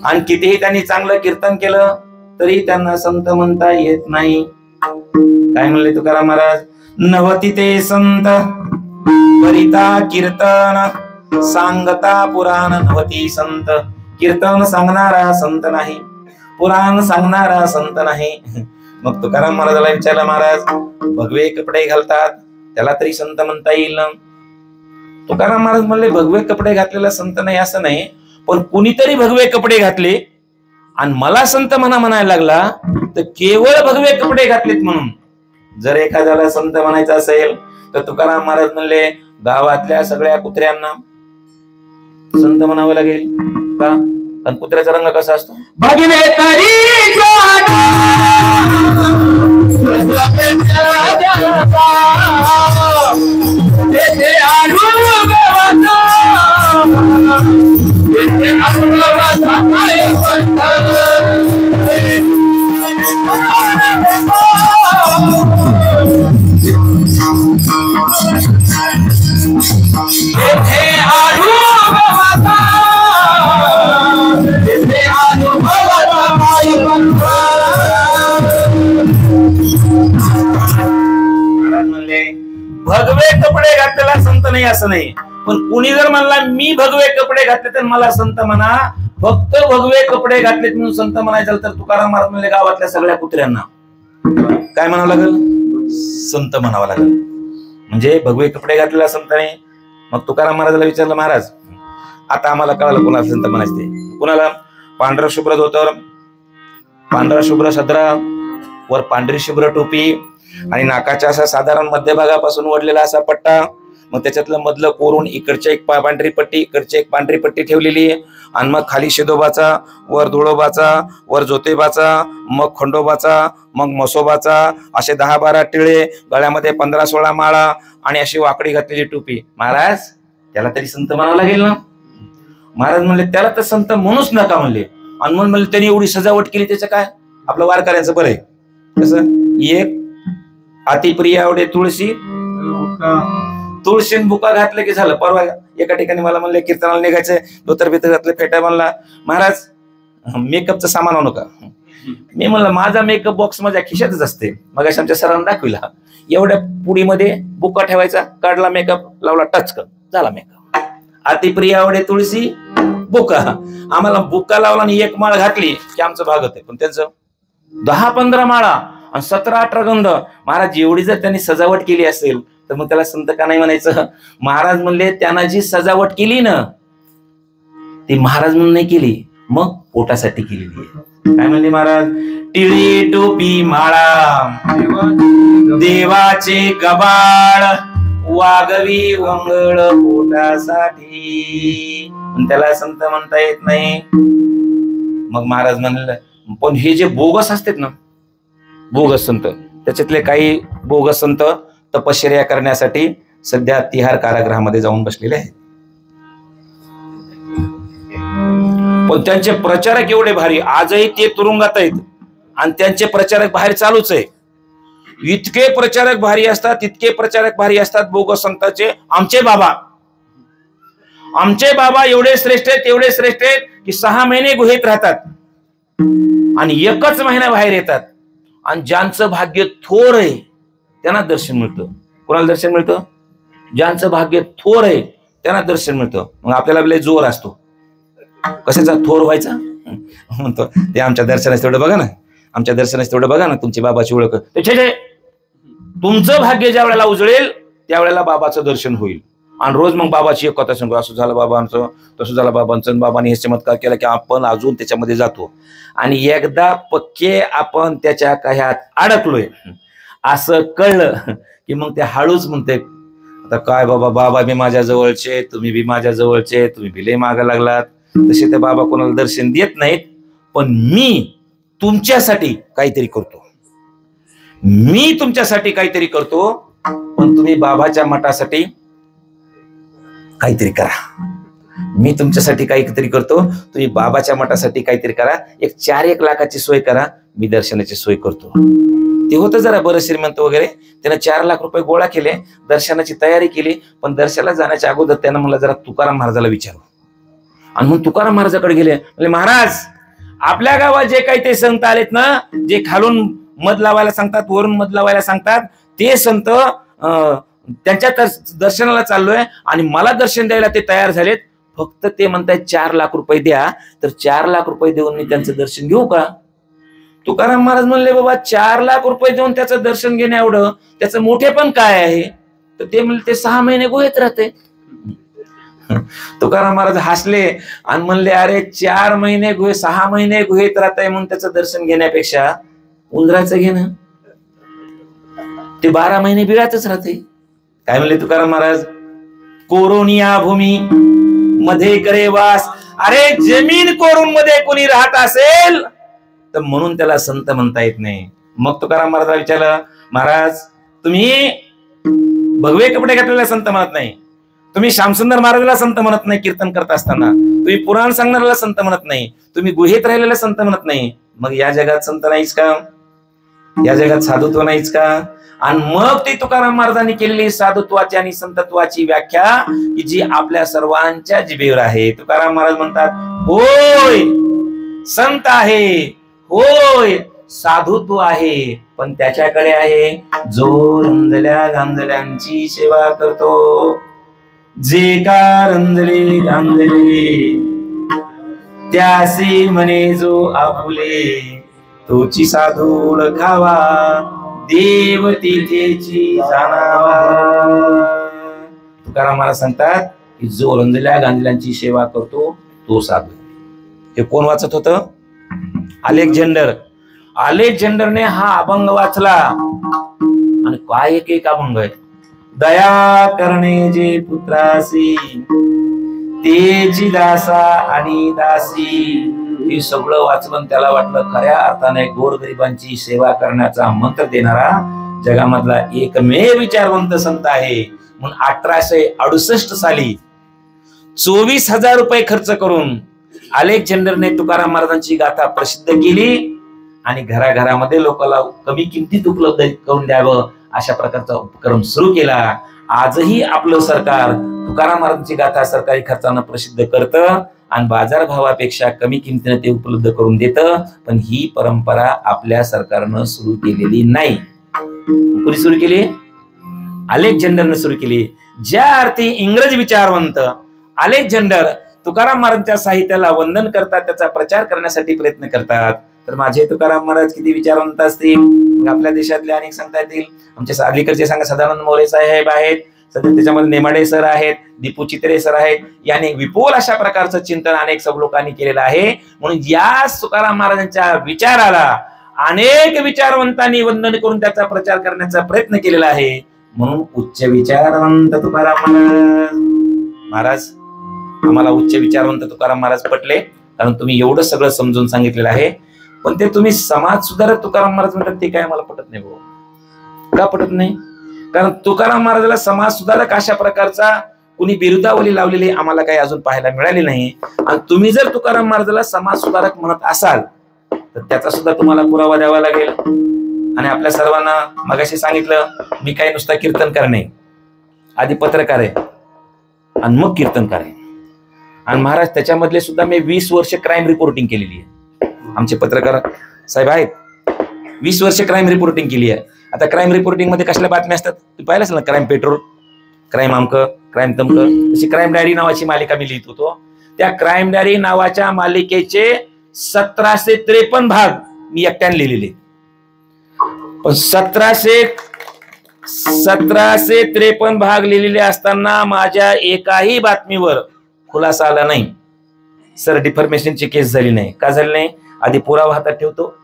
आणि कितीही त्यांनी चांगलं कीर्तन केलं तरी त्यांना संत म्हणता येत नाही. काय म्हणले तुकाराम महाराज, नवती ते संत करिता कीर्तन सांगता पुराण नवती संत. कीर्तन सांगणारा संत नाही, पुराण सांगणारा संत नाही. मग तुकाराम महाराजाला विचारलं, महाराज भगवे कपडे घालतात त्याला तरी संत म्हणता येईल ना? तुकाराम महाराज म्हणले, भगवे कपडे घातलेला संत नाही असं नाही, पण कुणीतरी भगवे कपडे घातले आणि मला संत म्हणायला लागला तर केवळ भगवे कपडे घातलेत म्हणून. जर एखाद्याला संत म्हणायचं असेल तर तुकाराम महाराज म्हणले गावातल्या सगळ्या कुत्र्यांना संत म्हणावं लागेल का? आणि कुत्र्याचा रंग कसा असतो? भगवे तरी भगवे कपडे घातलेला संत नाही असं नाही, पण कुणी जर म्हणला मी भगवे कपडे घातले तर मला संत म्हणा. फक्त भगवे कपडे घातलेत म्हणून संत म्हणायचं तर तुकाराम महाराज म्हणले गावातल्या सगळ्या कुत्र्यांना काय म्हणावं लागेल? संत म्हणावं लागेल. म्हणजे भगवे कपडे घातलेला संत नाही. मग तुकाराम महाराजाला विचारलं, महाराज आता आम्हाला कळालं कोणाला संत म्हणायचे. कुणाला? पांढरा शुभ्र धोतर, पांढरा शुभ्र सदरा, वर पांढरी शुभ्र टोपी आणि नाकाच्या असा साधारण मध्यभागापासून वडलेला असा पट्टा, मग त्याच्यातलं मधलं कोरून इकडच्या एक पांढरी पट्टी इकडची एक पांढरी पट्टी ठेवलेली आहे. आणि मग खाली शिदोबाचा, वर धुळोबाचा, वर ज्योतिबाचा, मग खंडोबाचा, मग मसोबाचा, असे 10-12 टिळे, गळ्यामध्ये 15-16 माळा आणि अशी वाकडी घातलेली टोपी. महाराज त्याला तरी संत म्हणावं लागेल ना? महाराज म्हणले त्याला तर संत म्हणूच नका म्हणले. आणि म्हणले त्यांनी एवढी सजावट केली त्याचं काय? आपलं वारकऱ्यांचं बरं आहे कसं? एक अतिप्रिय आवडे तुळशी, तुळशीन बुका घातलं की झालं. परवा एका ठिकाणी मला म्हणले कीर्तनाला निघायचंय, धोतर बितर घातलं, फेटा म्हणला, महाराज मेकअपचं सामान आणू का? मी म्हणलं माझा मेकअप बॉक्स माझ्या खिशातच असते. मग आमच्या सरांना दाखविला, एवढ्या पुडीमध्ये बुका ठेवायचा, काढला मेकअप, लावला टचक, झाला मेकअप. अतिप्रिय आवडे तुळशी बुका. आम्हाला बुका लावला आणि एक माळ घातली की आमचं भागत आहे, पण त्यांचं 10-15 माळा आणि 17-18 गंध. महाराज एवढी जर त्यांनी सजावट केली असेल तर मग त्याला संत का नाही म्हणायचं? महाराज म्हणले त्यांना जी सजावट केली ना ती महाराज म्हणून नाही केली, मग पोटासाठी केलेली आहे. काय म्हणले महाराज? टिळी टोपी माळा देवाचे गबाळ वागवी वंगळ पोटासाठी, त्याला संत म्हणता येत नाही. मग महाराज म्हणलं पण हे जे बोगस असतात ना, बोगस संत, त्याच्यातले काही बोगस संत तपश्चर्या करण्यासाठी सध्या तिहार कारागृहामध्ये जाऊन बसलेले आहेत. पण त्यांचे प्रचारक एवढे भारी, आजही ते तुरुंगात आहेत आणि त्यांचे प्रचारक बाहेर चालूच आहे. इतके प्रचारक भारी असतात, इतके प्रचारक भारी असतात बोगस संतांचे. आमचे बाबा एवढे श्रेष्ठ आहेत, एवढे श्रेष्ठ आहेत की 6 महिने गुहेत राहतात आणि 1च महिना बाहेर येतात. आणि ज्यांचं भाग्य थोर आहे त्यांना दर्शन मिळतं. कोणाला दर्शन मिळतं? ज्यांचं भाग्य थोर आहे त्यांना दर्शन मिळतं. मग आपल्याला लय जोर असतो कशाचा थोर व्हायचा म्हणतो, ते आमच्या दर्शनास तेवढं बघा ना, आमच्या दर्शनास तेवढं बघा ना, तुमची बाबाची ओळख. तुमचं भाग्य ज्या वेळेला उजळेल त्यावेळेला बाबाचं दर्शन होईल. आणि रोज मग बाबाची एक कथा सांगतो, असं झालं बाबांचं, तसं झालं बाबांचं, बाबांनी हे चमत्कार केला की आपण अजून त्याच्यामध्ये जातो. आणि एकदा पक्के आपण त्याच्या कह्यात अडकलोय असं कळलं की मग ते हळूच म्हणते, आता काय बाबा, बाबा बी माझ्या जवळचे, तुम्ही बी माझ्या जवळचे, तुम्ही बी लय मागा लागलात. तसे ते बाबा कोणाला दर्शन देत नाहीत, पण मी तुमच्यासाठी काहीतरी करतो, मी तुमच्यासाठी काहीतरी करतो, पण तुम्ही बाबाच्या मठासाठी काहीतरी करा. मी तुमच्यासाठी काहीतरी करतो, तुम्ही बाबाच्या मठासाठी काहीतरी करा. एक 4-1 लाखाची सोय करा, मी दर्शनाची सोय करतो. ते होतं जरा बरं श्रीमंत वगैरे, त्यानं 4 लाख रुपये गोळा केले, दर्शनाची तयारी केली. पण दर्शनाला जाण्याच्या अगोदर त्यानं मला जरा तुकाराम महाराजाला विचारू. आणि मग तुकाराम महाराजाकडे गेले. म्हणजे महाराज, आपल्या गावात जे काही ते संत आलेत ना, जे खालून मध लावायला सांगतात, वरून मध लावायला सांगतात, ते संत त्यांच्या दर्शनाला चाललोय आणि मला दर्शन द्यायला ते तयार झालेत. फक्त ते म्हणतायत 4 लाख रुपये द्या, तर 4 लाख रुपये देऊन मी त्यांचं दर्शन घेऊ का? तुकाराम महाराज म्हणले, बाबा 4 लाख रुपये देऊन त्याचं दर्शन घेणे एवढं त्याचं मोठे पण काय आहे? तर ते म्हणले, ते 6 महिने गुहेत राहते. तुकाराम महाराज हसले आणि म्हणले, अरे 4 महिने गुहे, 6 महिने गुहेत राहत आहे म्हणून त्याचं दर्शन घेण्यापेक्षा उंदराचं घेणं, ते 12 महिने बिळातच राहते. काय म्हणले तुकाराम महाराज? कोरोनिया भूमी मध्ये करे वास. अरे जमीन कोरून मध्ये कोणी राहत असेल तर म्हणून त्याला संत म्हणता येत नाही. मग तुकाराम महाराजाला विचारलं, महाराज तुम्ही भगवे कपडे घातलेला संत म्हणत नाही, तुम्ही श्यामसुंदर महाराजाला संत म्हणत नाही कीर्तन करत असताना, तुम्ही पुराण सांगणाऱ्याला संत म्हणत नाही, तुम्ही गुहेत राहिलेला संत म्हणत नाही, मग या जगात संत नाहीच का? या जगात साधुत्व नाहीच का? आणि मग ती तुकाराम महाराजांनी केलेली साधुत्वाची आणि संतत्वाची व्याख्या की जी आपल्या सर्वांच्या जिभेवर आहे. तुकाराम महाराज म्हणतात, होय संत आहे, होय साधुत्व आहे, पण त्याच्याकडे आहे जो रंजल्या गांजल्यांची सेवा करतो. जे का रंजले गांजले त्यासी म्हणे जो आपुले, तोची साधू ओळखावा देव तिथेची जाणावा. तुकाराम महाराज सांगतात की जो रंजल्या गांजल्यांची सेवा करतो तो साधू. हे कोण वाचत होतं? अलेक्झांडर. अलेक्झांडरने हा अभंग वाचला आणि काय एक अभंग आहे. दया करणे जे पुत्रासी तेची दासा आणि दासी. हे सगळं वाचलं त्याला वाटलं खऱ्या अर्थाने गोरगरिबांची सेवा करण्याचा मंत्र देणारा जगामधला एकमेव विचारवंत संत आहे. म्हणून 1868 साली 24,000 रुपये खर्च करून अलेक्झांडरने तुकाराम महाराजांची गाथा प्रसिद्ध केली आणि घराघरामध्ये लोकांना कमी किमतीत उपलब्ध करून द्यावं अशा प्रकारचा उपक्रम सुरू केला. आजही आपलं सरकार तुकाराम महाराजांची गाथा सरकारी खर्चानं प्रसिद्ध करतं आणि बाजारभावापेक्षा कमी किमतीने ते उपलब्ध करून देतं. पण ही परंपरा आपल्या सरकारनं सुरू केलेली नाही. कोणी सुरू केली? अलेक्झांडरने सुरू केली. ज्या अर्थी इंग्रज विचारवंत अलेक्झांडर तुकाराम महाराजांच्या साहित्याला वंदन करतात, त्याचा प्रचार करण्यासाठी प्रयत्न करतात, तर माझे तुकाराम महाराज किती विचारवंत असतील. आपल्या देशातले अनेक सांगता येतील. आमच्या अलीकडचे सांगा सदानंद मोरे साहेब आहेत, सध्या त्याच्यामध्ये नेमाडे सर आहेत, दीपू चित्रे सर आहेत. याने विपुल अशा प्रकारचं चिंतन अनेक सब लोकांनी केलेलं आहे. म्हणून या तुकाराम महाराजांच्या विचाराला अनेक विचारवंतांनी वंदन करून त्याचा प्रचार करण्याचा प्रयत्न केलेला आहे. म्हणून उच्च विचारवंत तुकाराम महाराज, आम्हाला उच्च विचारवंत तुकाराम महाराज पटले, कारण तुम्ही एवढं सगळं समजून सांगितलेलं आहे. पण ते तुम्ही समाज सुधारक तुकाराम महाराज म्हणतात ते काय मला पटत नाही. का पटत नाही? कारण तुकाराम महाराजाला समाज सुधारक अशा प्रकारचा कुणी बिरुदावली लावलेली आम्हाला काही अजून पाहायला मिळाली नाही. आणि तुम्ही जर तुकाराम महाराजाला समाज सुधारक म्हणत असाल तर त्याचा सुद्धा तुम्हाला पुरावा द्यावा लागेल. आणि आपल्या सर्वांना मगाशी सांगितलं, मी काही नुसता कीर्तन करणे, आधी पत्रकार आहे आणि मग कीर्तनकार आहे. आणि महाराज त्याच्यामधले सुद्धा मी 20 वर्ष क्राईम रिपोर्टिंग केलेली आहे. आमचे पत्रकार साहेब आहेत, 20 वर्ष क्राईम रिपोर्टिंग केली आहे. आता क्राईम रिपोर्टिंग मध्ये कसल्या बातम्या असतात तुम्ही पाहिलं असेल ना, क्राईम पेट्रोल, क्राईम अमक, क्राईम तमक. तशी क्राईम डायरी नावाची मालिका मी लिहित होतो. त्या क्राईम डायरी नावाच्या मालिकेचे 1753 भाग मी एकट्याने लिहिलेले. पण 1753 भाग लिहिलेले असताना माझ्या एकाही बातमीवर खुलासा आला नाही. सर डिफॉर्मेशनची केस झाली नाही. का झाली नाही? आधी पुरावा हातात ठेवतो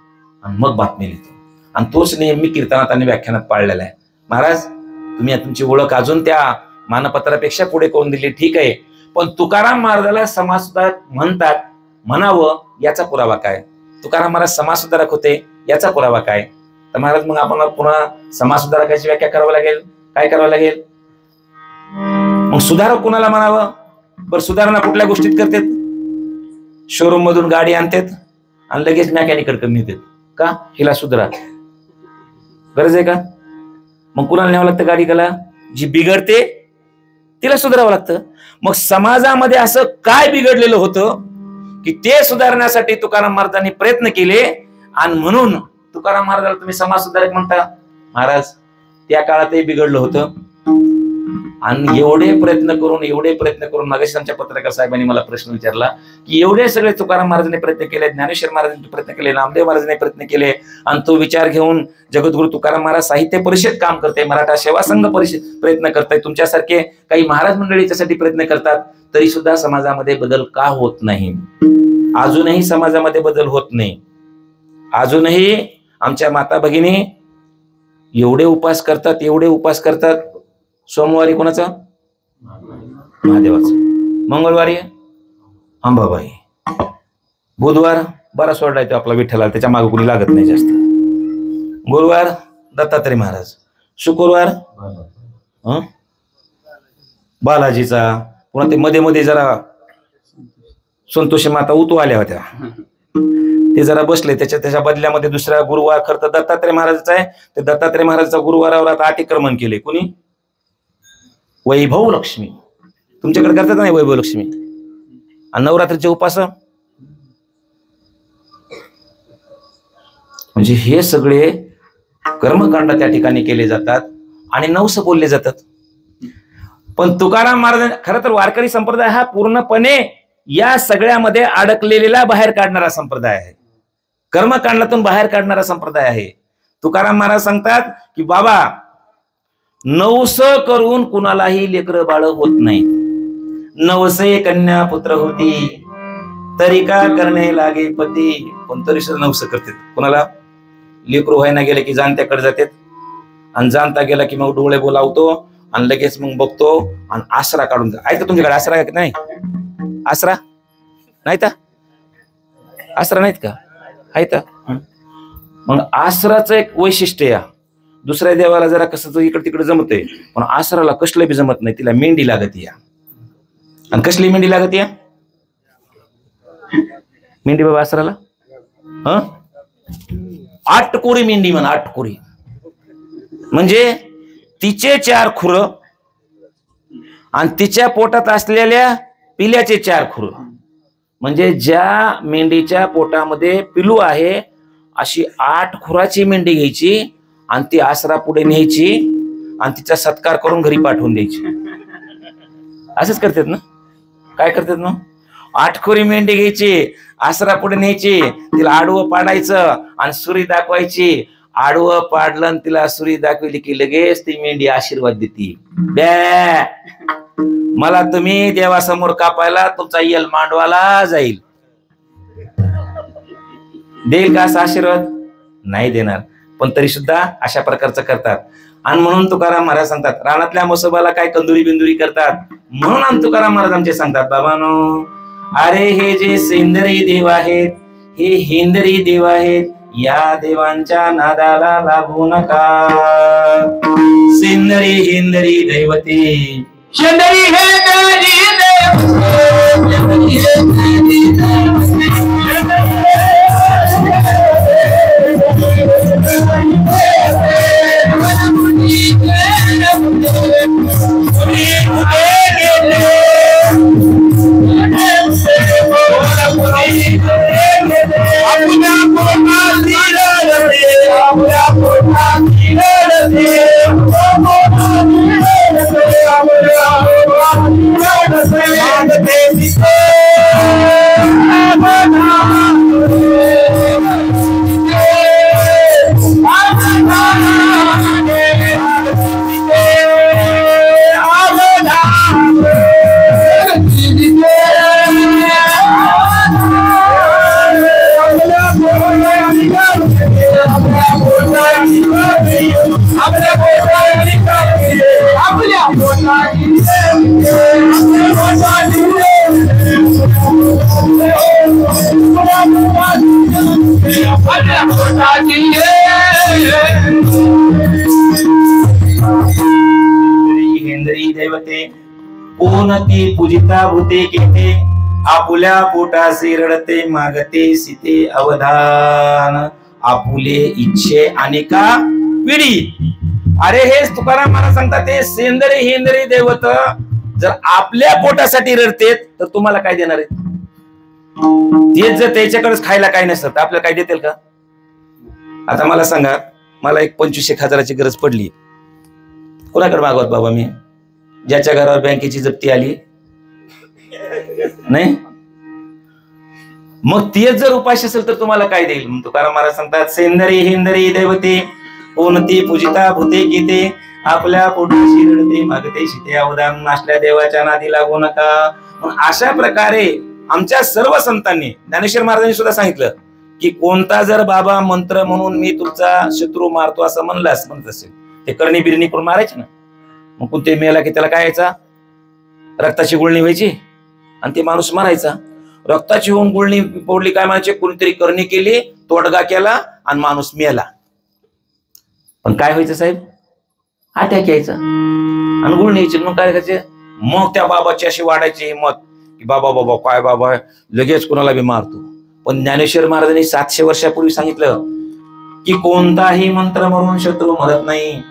आणि मग बातमी लिहितो. आणि तोच नियम मी कीर्तनात आणि व्याख्यानात पाळलेला आहे. महाराज तुम्ही तुमची ओळख अजून त्या मानपत्रापेक्षा पुढे करून दिली, ठीक आहे, पण तुकाराम महाराजाला समाज सुधारक म्हणतात, म्हणावं याचा पुरावा काय? तुकाराम महाराज समाजसुधारक होते याचा पुरावा काय? तर महाराज मग आपण पुन्हा समाजसुधारकाची व्याख्या करावं लागेल. काय करावं लागेल? मग सुधारक कोणाला म्हणावं? बरं, सुधारणा कुठल्या गोष्टीत करतात? शोरूम मधून गाडी आणतात आणि लगेच मेकॅनिकडे नेतात. का? हिला सुधारा. गरज आहे का? मग कुणाला न्यावं लागतं गाडीला? जी बिघडते तिला सुधारावं लागतं. मग समाजामध्ये असं काय बिघडलेलं होतं की ते सुधारण्यासाठी तुकाराम महाराजांनी प्रयत्न केले आणि म्हणून तुकाराम महाराजाला तुम्ही समाज सुधारक म्हणता? महाराज त्या काळातही बिघडलं होतं आणि एवढे प्रयत्न करून मागाशी आमच्या पत्रकार साहेबांनी मला प्रश्न विचारला की एवढे सगळे तुकाराम महाराजांनी प्रयत्न केले, ज्ञानेश्वर महाराजांनी प्रयत्न केले, नामदेव महाराजांनी प्रयत्न केले आणि तो विचार घेऊन जगद्गुरु तुकाराम महाराज साहित्य परिषद काम करते, मराठा सेवा संघ परिषद प्रयत्न करताय, तुमच्यासारखे काही महाराज मंडळी याच्यासाठी प्रयत्न करतात, तरी सुद्धा समाजामध्ये बदल का होत नाही? अजूनही समाजामध्ये बदल होत नाही. अजूनही आमच्या माता भगिनी एवढे उपास करतात. सोमवारी कोणाचा? महादेवाचा. मंगळवारी अंबाबाई. बुधवार बरा सोडला येतो आपला विठ्ठला, त्याच्या मागे कोणी लागत नाही जास्त. गुरुवार दत्तात्रय महाराज. शुक्रवार बालाजीचा. पुन्हा ते मध्ये मध्ये जरा संतोषी माता उतू आल्या होत्या, ते जरा बसले, त्याच्या बदल्यामध्ये दुसरा गुरुवार खरं तर दत्तात्रय महाराजाचा आहे. ते दत्तात्रय महाराजाचा गुरुवारावर आता अतिक्रमण केले. कोणी? वैभव लक्ष्मी. तुमच्याकडे करतात नाही वैभव लक्ष्मी? आणि नवरात्रीचे उपास. म्हणजे हे सगळे कर्मकांड त्या ठिकाणी केले जातात आणि नवस बोलले जातात. पण तुकाराम महाराज खरं तर वारकरी संप्रदाय हा पूर्णपणे या सगळ्यामध्ये अडकलेला बाहेर काढणारा संप्रदाय आहे, कर्मकांडातून बाहेर काढणारा संप्रदाय आहे. तुकाराम महाराज सांगतात की बाबा, नवस करून कुणालाही लेकर बाळ होत नाही. नवसे कन्या पुत्र होती, तरी का करणे लागे पती. पण तरी सुद्धा नवस करतात. कुणाला लेकरू व्हायला गेले की जाणत्याकडे जातात आणि जाणता गेला की मग डोळे बोलावतो आणि लगेच मग बघतो आणि आसरा काढून. ऐका, तुमच्याकडे आसरा आहे नाही? आसरा नाही तर आसरा नाहीत का? आहेत. मग आसराचं एक वैशिष्ट्य या, दुसऱ्या देवाला जरा कसं इकडे तिकडे जमतंय, पण आसराला कसलं बी जमत नाही. तिला मेंढी लागत या. आणि कसली मेंढी लागत या? मेंढी बाबा आसराला आटकोरी मेंढी म्हणा. आटकोरी म्हणजे तिचे 4 खुर आणि तिच्या पोटात असलेल्या पिल्याचे 4 खुर. म्हणजे ज्या मेंढीच्या पोटामध्ये पिलू आहे अशी 8 खुराची मेंढी घ्यायची आणि ती आसरा पुढे न्यायची आणि तिचा सत्कार करून घरी पाठवून द्यायची. असंच करतात ना? काय करतात ना? 8 खुरी मेंढी घ्यायची, आसरा पुढे न्यायची, तिला आडवं पाडायचं आणि सुरी दाखवायची. आडवं पाडलं आणि तिला सुरी दाखवली की लगेच ती मेंढी आशीर्वाद देते. बॅ, मला तुम्ही देवासमोर कापायला तुमचा यल मांडवाला जाईल. देईल का असा आशीर्वाद? नाही देणार. पण तरी सुद्धा अशा प्रकारचं करतात. आणि म्हणून तुकाराम महाराज सांगतात, रानातल्या मसोबाला काय कंदुरी बिंदुरी करतात. म्हणून तुकाराम महाराज आमचे सांगतात, बाबांनो, अरे हे जे सेंद्री देव आहेत, हे हेंदरी देव आहेत, या देवांच्या नादाला लागू नका. सेंद्री हेंदरी दैवते, सेंद्री हेंदरी हेंद्री देवते कोणती पूजिता भूते केते आपुल्या पोटासी रडते मागते सीते अवधान आपुले इच्छे अनेका पिढी. अरे हेच तुकाराम महाराज सांगतात ते सेंद्री हेंद्री देवत जर आपल्या पोटासाठी रडते तर तुम्हाला काय देणार आहे? तेच जर त्याच्याकडेच खायला काय नसतं तर आपल्याला काय देतील का? आता मला सांगा, मला एक 25,000 गरज पडली, कोणाकडे मागवत बाबा मी? ज्याच्या घरावर बँकेची जप्ती आली नाही, मग तेच जर उपाशी असेल तर तुम्हाला काय देईल? तुकाराम महाराज सांगतात सेंद्री हेंद्री देवते कोणती पूजिता भूते गीते आपल्या पोटाशी रडते मागते शिते अवधान नाशल्या देवाच्या नादी लागू नका. अशा प्रकारे आमच्या सर्व संतांनी, ज्ञानेश्वर महाराजांनी सुद्धा सांगितलं की कोणता जर बाबा मंत्र म्हणून मी तुमचा शत्रू मारतो असं म्हणत असेल, ते करणी बिरणी करून मारायचे ना. मग कोणते मेला की त्याला काय यायचा? रक्ताची गुळणी व्हायची आणि ते माणूस मारायचा. रक्ताची होऊन गुळणी पोडली काय म्हणायचे? कोणीतरी करणी केली, तोडगा केला आणि माणूस मेला. पण काय व्हायचं साहेब? अटॅक यायचा आणि गुळणी यायची. मग काय करायचे? मग त्या बाबाची अशी वाढायची हिंमत की बाबा बाबा काय बाबा लगेच कोणाला बी मारतो. पण ज्ञानेश्वर महाराजांनी 700 वर्षापूर्वी सांगितलं की कोणताही मंत्र म्हणून शत्रू मरत नाही.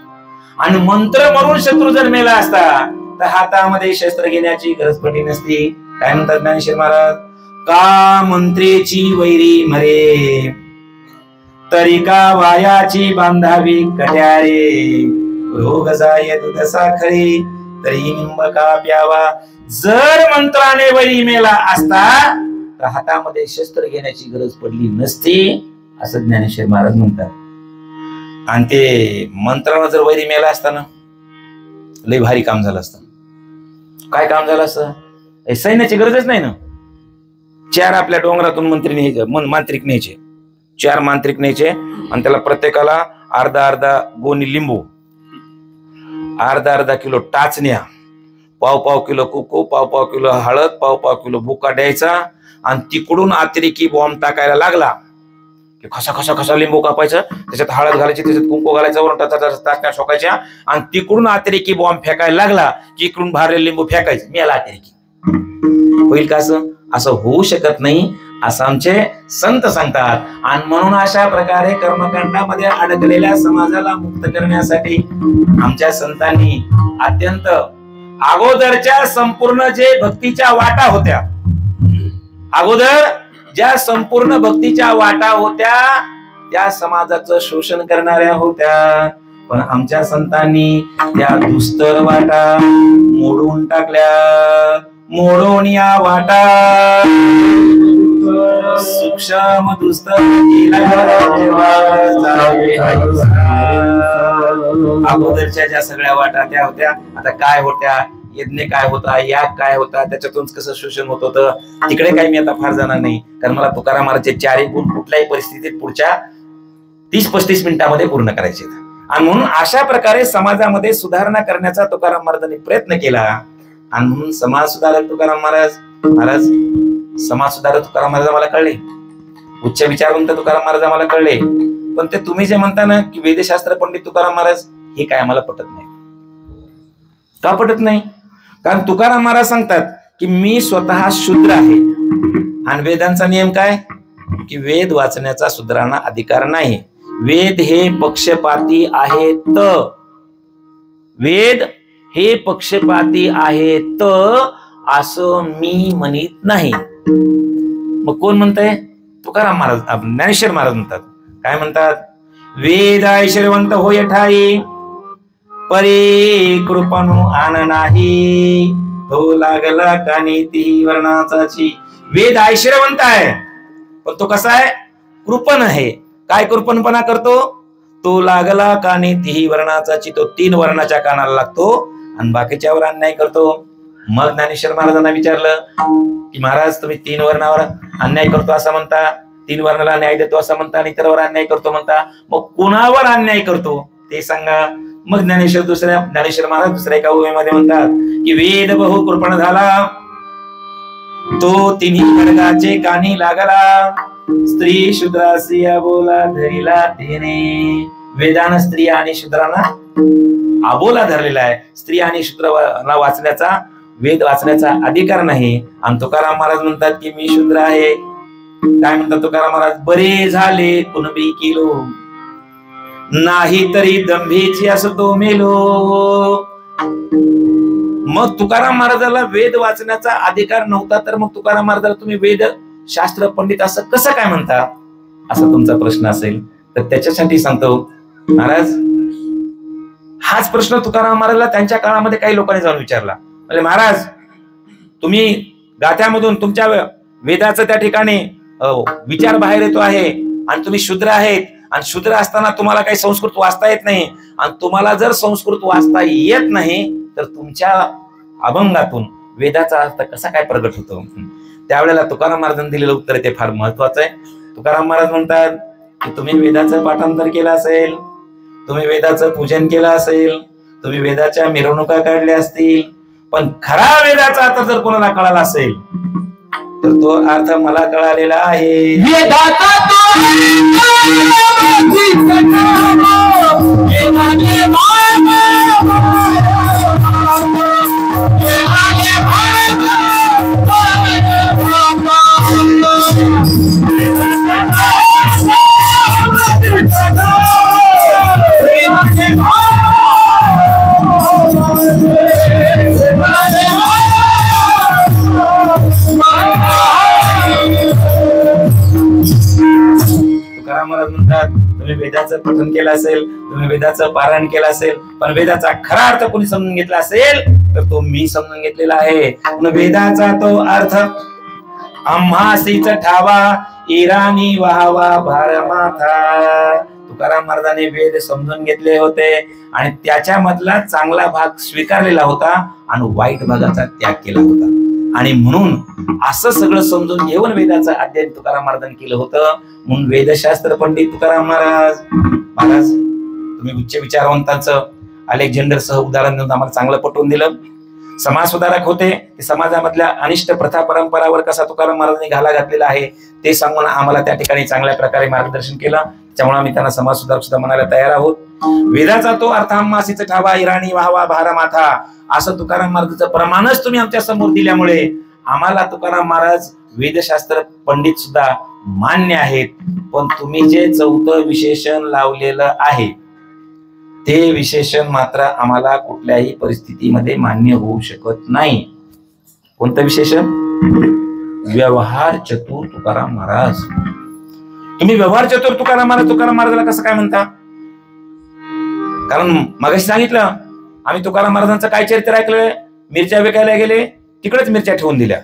आणि मंत्र म्हणून शत्रू जर मेला असता तर हातामध्ये शस्त्र घेण्याची गरज पडली नसती. काय म्हणतात ज्ञानेश्वर महाराज? का मंत्रेची वैरी मरे तरी का वायाची बांधावी कट्यारे रोग जाय दूध साखरे तरी निंब का प्यावा. जर मंत्राने वैरी मेला असता तर हातामध्ये शस्त्र घेण्याची गरज पडली नसती असं ज्ञानेश्वर महाराज म्हणतात. आणि ते मंत्रानं जर वैरी मेला असता ना, लय भारी काम झालं असतं. काय काम झालं असतं? सैन्याची गरजच नाही ना. 4 आपल्या डोंगरातून मांत्रिक न्यायचे, 4 मांत्रिक न्यायचे आणि त्याला प्रत्येकाला अर्धा गोणी लिंबू, अर्धा किलो टाचण्या, पाव किलो कुकू, पाव किलो हळद, पाव किलो बुका द्यायचा. आणि तिकडून अतिरेकी बॉम्ब टाकायला लागला की खसा लिंबू कापायचं, त्याच्यात हळद घालायची, त्याच्यात कुंकू घालायचं, वरून टाचण्या ठोकायच्या. आणि तिकडून अतिरेकी बॉम्ब फेकायला लागला की इकडून भरलेले लिंबू फेकायचे. मेला अतिरेकी. होईल का असं? असं होऊ शकत नाही असं आमचे संत सांगतात. आणि म्हणून अशा प्रकारे कर्मकांडामध्ये अडकलेल्या समाजाला मुक्त करण्यासाठी आमच्या संतांनी अत्यंत अगोदरच्या संपूर्ण जे भक्तीच्या वाटा होत्या, अगोदर ज्या संपूर्ण भक्तीच्या वाटा होत्या त्या समाजाचं शोषण करणाऱ्या होत्या. पण आमच्या संतांनी त्या दुस्तर वाटा मोडून टाकल्या. मोडून या वाटा सूक्ष्म दुस्तर अगोदरच्या ज्या सगळ्या वाटा त्या होत्या. आता काय होत्या? यज्ञ काय होता, याग काय होता, त्याच्यातून कसं शोषण होत होतं तिकडे काही मी आता फार जाणार नाही, कारण मला तुकाराम महाराजचे 4 गुण कुठल्याही परिस्थितीत पुढच्या 30-35 मिनिटांमध्ये पूर्ण करायचे. आणि म्हणून अशा प्रकारे समाजामध्ये सुधारणा करण्याचा तुकाराम महाराजांनी प्रयत्न केला. आणि म्हणून समाज सुधारक तुकाराम महाराज समाज सुधारक तुकाराम महाराज आम्हाला कळले, उच्च विचारवंत तुकाराम महाराज आम्हाला कळले. पण ते तुम्ही जे म्हणता ना की वेदशास्त्र पंडित तुकाराम महाराज, हे काय आम्हाला पटत नाही. का पटत नाही? कारण तुकाराम महाराज सांगतात की मी स्वतः शूद्र आहे आणि वेदांचा नियम काय की वेद वाचण्याचा शूद्रांना अधिकार नाही. वेद हे पक्षपाती आहेत. वेद हे पक्षपाती आहेत असं मी म्हणत नाही. मग कोण म्हणतंय? तुकाराम महाराज, ज्ञानेश्वर महाराज म्हणतात. काय म्हणतात? वेद ऐश्वर्यवंत होय ठाई परी कृपणू आन नाही तो लागला कानी ती वर्णाचाची. वेद ऐश्वर्यवंत आहे पण तो कसा आहे? कृपण आहे. काय कृपणपणा करतो? तो लागला कानी ती वर्णाचाची, तो 3 वर्णाच्या कानाला लागतो आणि बाकीच्यावर अन्याय करतो. मग ज्ञानेश्वर महाराजांना विचारलं की महाराज तुम्ही 3 वर्णावर अन्याय करतो असं म्हणता, 3 वर्णाला न्याय देतो असं म्हणता आणि इतरवर अन्याय करतो म्हणता, मग कुणावर अन्याय करतो ते सांगा. मग ज्ञानेश्वर महाराज दुसऱ्या एका ओवीमध्ये म्हणतात की वेद बहु कृपण झाला तो 3 वर्गाचे कानी लागला स्त्री शूद्रासी अबोला धरिला तेने. वेदानं स्त्री आणि शूद्रांना अबोला धरलेला आहे. स्त्री आणि शूद्राला वाचण्याचा, वेद वाचण्याचा अधिकार नाही. आणि तुकाराम महाराज म्हणतात की मी शूद्र आहे. काय म्हणतात तुकाराम महाराज? बरे झाले कुणबी किलो, नाही तरी दंभीची असतो मेलो. मग तुकाराम महाराजाला वेद वाचण्याचा अधिकार नव्हता, तर मग तुकाराम महाराजाला तुम्ही वेद शास्त्र पंडित असं कसं काय म्हणता, असा तुमचा प्रश्न असेल तर त्याच्यासाठी सांगतो महाराज. हाच प्रश्न तुकाराम महाराजला त्यांच्या काळामध्ये काही लोकांनी जाऊन विचारला. म्हणजे महाराज तुम्ही गाथ्यामधून तुमच्या वेदाचं त्या ठिकाणी विचार बाहेर येतो आहे आणि तुम्ही शूद्र आहेत, आणि शूद्र असताना तुम्हाला काही संस्कृत वाचता येत नाही, आणि तुम्हाला जर संस्कृत वाचता येत नाही तर तुमच्या अभंगातून वेदाचा अर्थ कसा काय प्रगट होतो. त्यावेळेला तुकाराम महाराजांनी दिलेलं उत्तर ते फार महत्वाचं आहे. तुकाराम महाराज म्हणतात की तुम्ही वेदाचं पाठांतर केलं असेल, तुम्ही वेदाचं पूजन केलं असेल, तुम्ही वेदाच्या मिरवणुका काढल्या असतील, पण खरा वेदाचा अर्थ जर कोणाला कळाला असेल तर तो अर्थ मला कळालेला आहे. तुकाराम महाराज म्हणतात तुम्ही वेदाचं पठण केलं असेल, तुम्ही वेदाचं पारायण केलं असेल, पण वेदाचा खरा अर्थ कोणी समजून घेतला असेल तर तो मी समजून घेतलेला आहे. वेदाचा तो अर्थ आम्हासीच ठावा इराणी व्हावा भारमाथा. तुकाराम महाराजांनी वेद समजून घेतले होते आणि त्याच्यामधला चांगला भाग स्वीकारलेला होता आणि वाईट भागाचा त्याग केला होता. आणि म्हणून असं सगळं समजून घेऊन वेदाचं अध्ययन तुकाराम महाराजांनी केलं होतं. म्हणून वेदशास्त्र पंडित तुकाराम महाराज. महाराज तुम्ही उच्च विचारवंतांचं अलेक्झांडर सह उदाहरण देऊन आम्हाला चांगलं पटवून दिलं. समाज सुधारक होते, ते समाजामधल्या अनिष्ट प्रथा परंपरावर कसा तुकाराम महाराजांनी घाला घातलेला आहे ते सांगून आम्हाला त्या ठिकाणी चांगल्या प्रकारे मार्गदर्शन केलं. त्यामुळे आम्ही त्यांना समाज सुधारक सुद्धा म्हणायला तयार आहोत. वेदाचा तो अर्थ आम्हासीच ठावा इराणी व्हावा भारमाथा असं तुकाराम महाराजांचं प्रमाणच तुम्ही आमच्या समोर दिल्यामुळे आम्हाला तुकाराम महाराज वेदशास्त्र पंडित सुद्धा मान्य आहेत. पण तुम्ही जे चौथं विशेषण लावलेलं आहे ते विशेषण मात्र आम्हाला कुठल्याही परिस्थितीमध्ये मान्य होऊ शकत नाही. कोणतं विशेषण? व्यवहार चतुर तुकाराम महाराज. तुम्ही व्यवहार चतुर तुकाराम महाराजाला कसं काय म्हणता? कारण मगाशी सांगितलं आम्ही तुकाराम महाराजांचं काय चरित्र ऐकलंय. मिरच्या विकायला गेले, तिकडेच मिरच्या ठेवून दिल्या.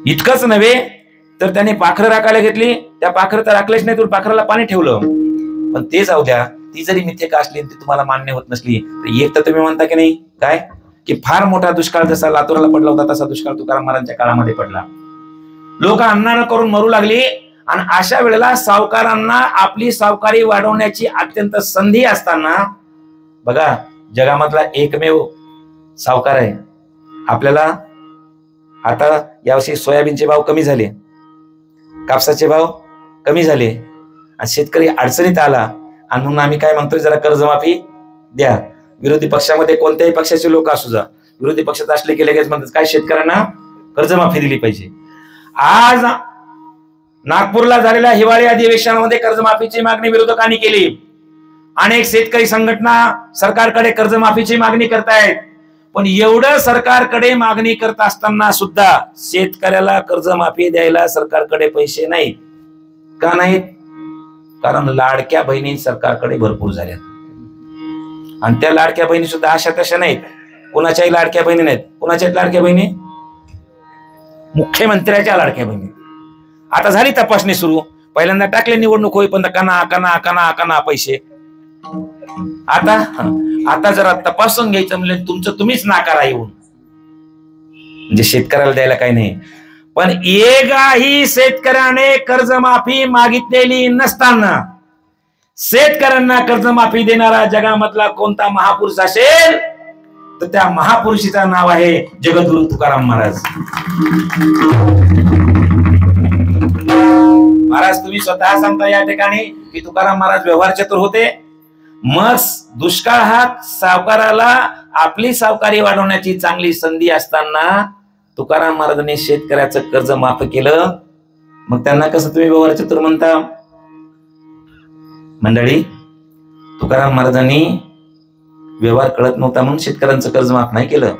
इतकंच नव्हे तर त्याने पाखरं राखायला घेतली, त्या पाखरं तर राखलेच नाही, तर पाखराला पाणी ठेवलं. पण ते जाऊ द्या, ती जरी मिथ्यक असली ती तुम्हाला मान्य होत नसली तर एक तर तुम्ही म्हणता की नाही काय की फार मोठा दुष्काळ जसा लातूरला पडला होता तसा दुष्काळ तुकाराम महाराजांच्या काळामध्ये पडला. लोक अन्नानं करून मरू लागली आणि अशा वेळेला सावकारांना आपली सावकारी वाढवण्याची अत्यंत संधी असताना बघा जगामधला एकमेव सावकार आहे. आपल्याला आता यावर्षी सोयाबीनचे भाव कमी झाले, कापसाचे भाव कमी झाले आणि शेतकरी अडचणीत आला आणि म्हणून आम्ही काय म्हणतोय जरा कर्जमाफी द्या. विरोधी पक्षामध्ये कोणत्याही पक्षाचे लोक असू जा, विरोधी पक्षात असले की लगेच म्हणतात काय शेतकऱ्यांना कर्जमाफी दिली पाहिजे. आज नागपूरला झालेल्या हिवाळी अधिवेशनामध्ये कर्जमाफीची मागणी विरोधकांनी केली. अनेक शेतकरी संघटना सरकारकडे कर्जमाफीची मागणी करतायत. पण एवढं सरकारकडे मागणी करत असताना सुद्धा शेतकऱ्याला कर्जमाफी द्यायला सरकारकडे पैसे नाहीत. का नाहीत? कारण लाडक्या बहिणी सरकारकडे भरपूर झाल्या आणि त्या लाडक्या बहिणी सुद्धा अशा तशा नाहीत. कुणाच्याही लाडक्या बहिणी नाहीत. कुणाच्या लाडक्या बहिणी? मुख्यमंत्र्याच्या लाडक्या बहिणी. आता झाली तपासणी सुरू. पहिल्यांदा टाकले निवडणूक होईपर्यंत कना कना कना कना पैसे. आता जरा तपासून घ्यायचं म्हणजे तुमचं तुम्हीच नाकारा येऊन म्हणजे शेतकऱ्याला द्यायला काही नाही. पण एकही शेतकऱ्याने कर्जमाफी मागितलेली नसताना शेतकऱ्यांना कर्जमाफी देणारा जगामधला कोणता महापुरुष असेल तर त्या महापुरुषाचं नाव आहे जगद्गुरु तुकाराम महाराज. महाराज तुम्ही स्वतः सांगता या ठिकाणी की तुकाराम महाराज व्यवहार चतुर होते. मग दुष्काळ हा सावकाराला आपली सावकारी वाढवण्याची चांगली संधी असताना तुकाराम महाराजांनी शेतकऱ्याचं कर्ज माफ केलं. मग त्यांना कसं तुम्ही व्यवहार चतुर म्हणता? मंडळी, तुकाराम महाराजांनी व्यवहार कळत नव्हता म्हणून शेतकऱ्यांचं कर्ज माफ नाही केलं.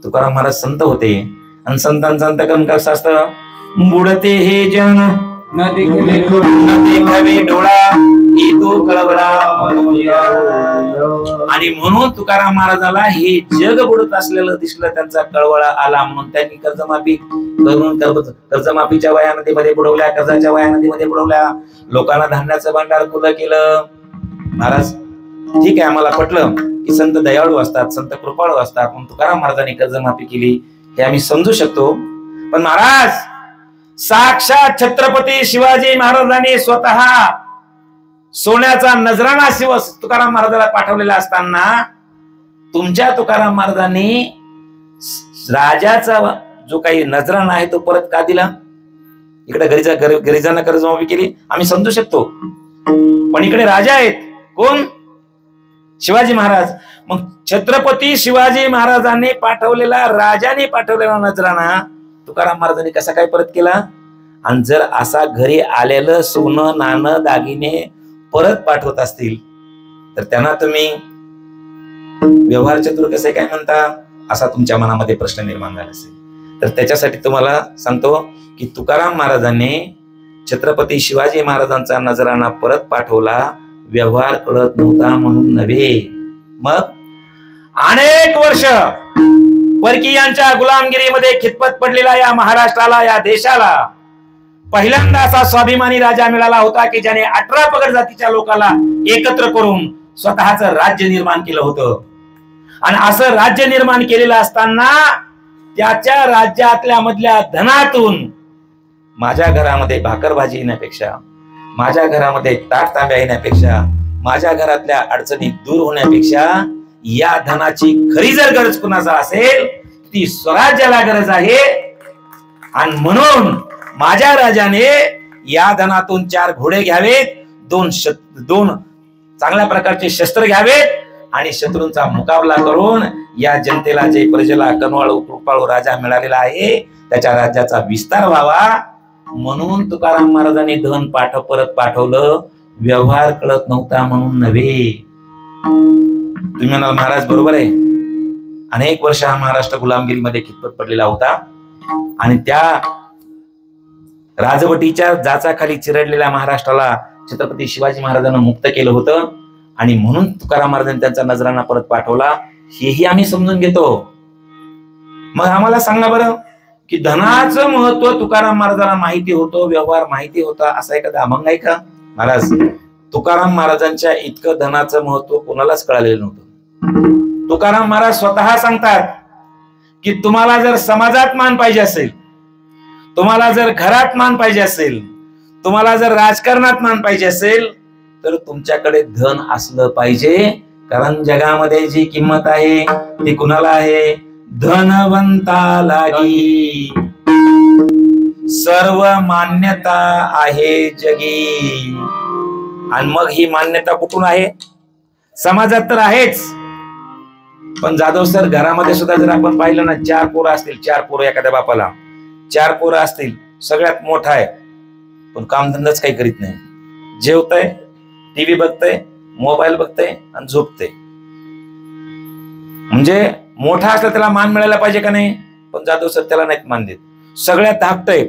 तुकाराम महाराज संत होते आणि संतांचं अंतकरण कसं असतं? बुडते हे जन न देखावे डोळा इतो कळवळा. आणि म्हणून तुकाराम महाराजाला हे जग बुडत असलेलं दिसलं, त्यांचा कळवळा आला म्हणून त्यांनी कर्जमाफी करून कर्जमाफीच्या वया नदीमध्ये बुडवल्या, कर्जाच्या वया नदीमध्ये बुडवल्या, लोकांना धान्याचं भांडार खुलं केलं. महाराज ठीक आहे, आम्हाला पटलं की संत दयाळू असतात, संत कृपाळू असतात, म्हणून तुकाराम महाराजांनी कर्जमाफी केली हे आम्ही समजू शकतो. पण महाराज साक्षात छत्रपती शिवाजी महाराजांनी स्वतः सोन्याचा नजराणा तुकाराम महाराजाला पाठवलेला असताना तुमच्या तुकाराम महाराजांनी राजाचा जो काही नजराणा आहे तो परत का दिला? इकडे गरिजांना कर्जमाफी केली आम्ही समजू शकतो, पण इकडे राजा आहेत कोण? शिवाजी महाराज. मग छत्रपती शिवाजी महाराजांनी पाठवलेला, राजाने पाठवलेला नजराणा तुकाराम महाराजांनी कसा काय परत केला? आणि जर असा घरी आलेलं सोनं नाणं दागिने परत पाठवत असतील तर त्यांना तुम्ही व्यवहार चतुर कसे काय म्हणता, असा तुमच्या मनामध्ये प्रश्न निर्माण झाला असेल. तर त्याच्यासाठी तुम्हाला सांगतो की तुकाराम महाराजांनी छत्रपती शिवाजी महाराजांचा नजराणा परत पाठवला, व्यवहार कळत नव्हता म्हणून नव्हे. मग अनेक वर्ष परकीयांच्या गुलामगिरीमध्ये खितपत पडलेला या महाराष्ट्राला, या देशाला पहिल्यांदा असा स्वाभिमानी राजा मिळाला होता की ज्याने 18 पगड जातीच्या लोकांना एकत्र करून स्वतःचं राज्य निर्माण केलं होतं. आणि असं राज्य निर्माण केलेलं असताना त्याच्या राज्यातल्या मधल्या धनातून माझ्या घरामध्ये भाकर भाजी येण्यापेक्षा, माझ्या घरामध्ये ताट तांब्या येण्यापेक्षा, माझ्या घरातल्या अडचणी दूर होण्यापेक्षा या धनाची खरी जर गरज कुणाचा असेल ती स्वराज्याला गरज आहे. आणि म्हणून माझ्या राजाने या धनातून 4 घोडे घ्यावेत, 2 चांगल्या प्रकारचे शस्त्र घ्यावेत आणि शत्रूंचा मुकाबला करून या जनतेला, जे प्रजेला कनवाळू कृपाळू राजा मिळालेला आहे त्याच्या राज्याचा विस्तार व्हावा. म्हणून तुकाराम महाराजांनी धन परत पाठवलं, व्यवहार कळत नव्हता म्हणून नव्हे. तुम्ही म्हणाल महाराज बरोबर आहे, अनेक वर्ष हा महाराष्ट्र गुलामगिरीमध्ये खितपत पडलेला होता आणि त्या राजवटीच्या जाचाखाली चिरडलेल्या महाराष्ट्राला छत्रपती शिवाजी महाराजांना मुक्त केलं होतं आणि म्हणून तुकाराम महाराजांनी त्यांचा नजराणा परत पाठवला, हेही आम्ही समजून घेतो. मग आम्हाला सांगा बरं की धनाचं महत्व तुकाराम महाराजांना माहिती होतं, व्यवहार माहिती होता, असा एखादा अभंग आहे का? महाराज तुकाराम महाराजांच्या इतकं धनाचं महत्व कोणालाच कळालेलं नव्हतं. तुकाराम महाराज स्वतः सांगतात की तुम्हाला जर समाजात मान पाहिजे असेल, तुम्हाला जर घरात मान पाहिजे असेल, तुम्हाला जर राजकारणात मान पाहिजे असेल तर तुमच्याकडे धन असलं पाहिजे. कारण जगामध्ये जी किंमत आहे ती कुणाला आहे? धनवंता लागी सर्व मान्यता आहे जगी. आणि मग ही मान्यता कुठून आहे? समाजात तर आहेच, पण जाधव सर घरामध्ये सुद्धा जर आपण पाहिलं ना, 4 पोरं असतील, 4 पोरं एखाद्या बापाला 4 पोरं असतील, सगळ्यात मोठा आहे पण कामधंदाच काही करीत नाही, जेवतय, टीव्ही बघतय, मोबाईल बघतय आणि झोपतय. म्हणजे मोठा असला त्याला मान मिळायला पाहिजे का नाही? पण जाधव सर त्याला नाहीत मान देत. सगळ्यात धाकटय,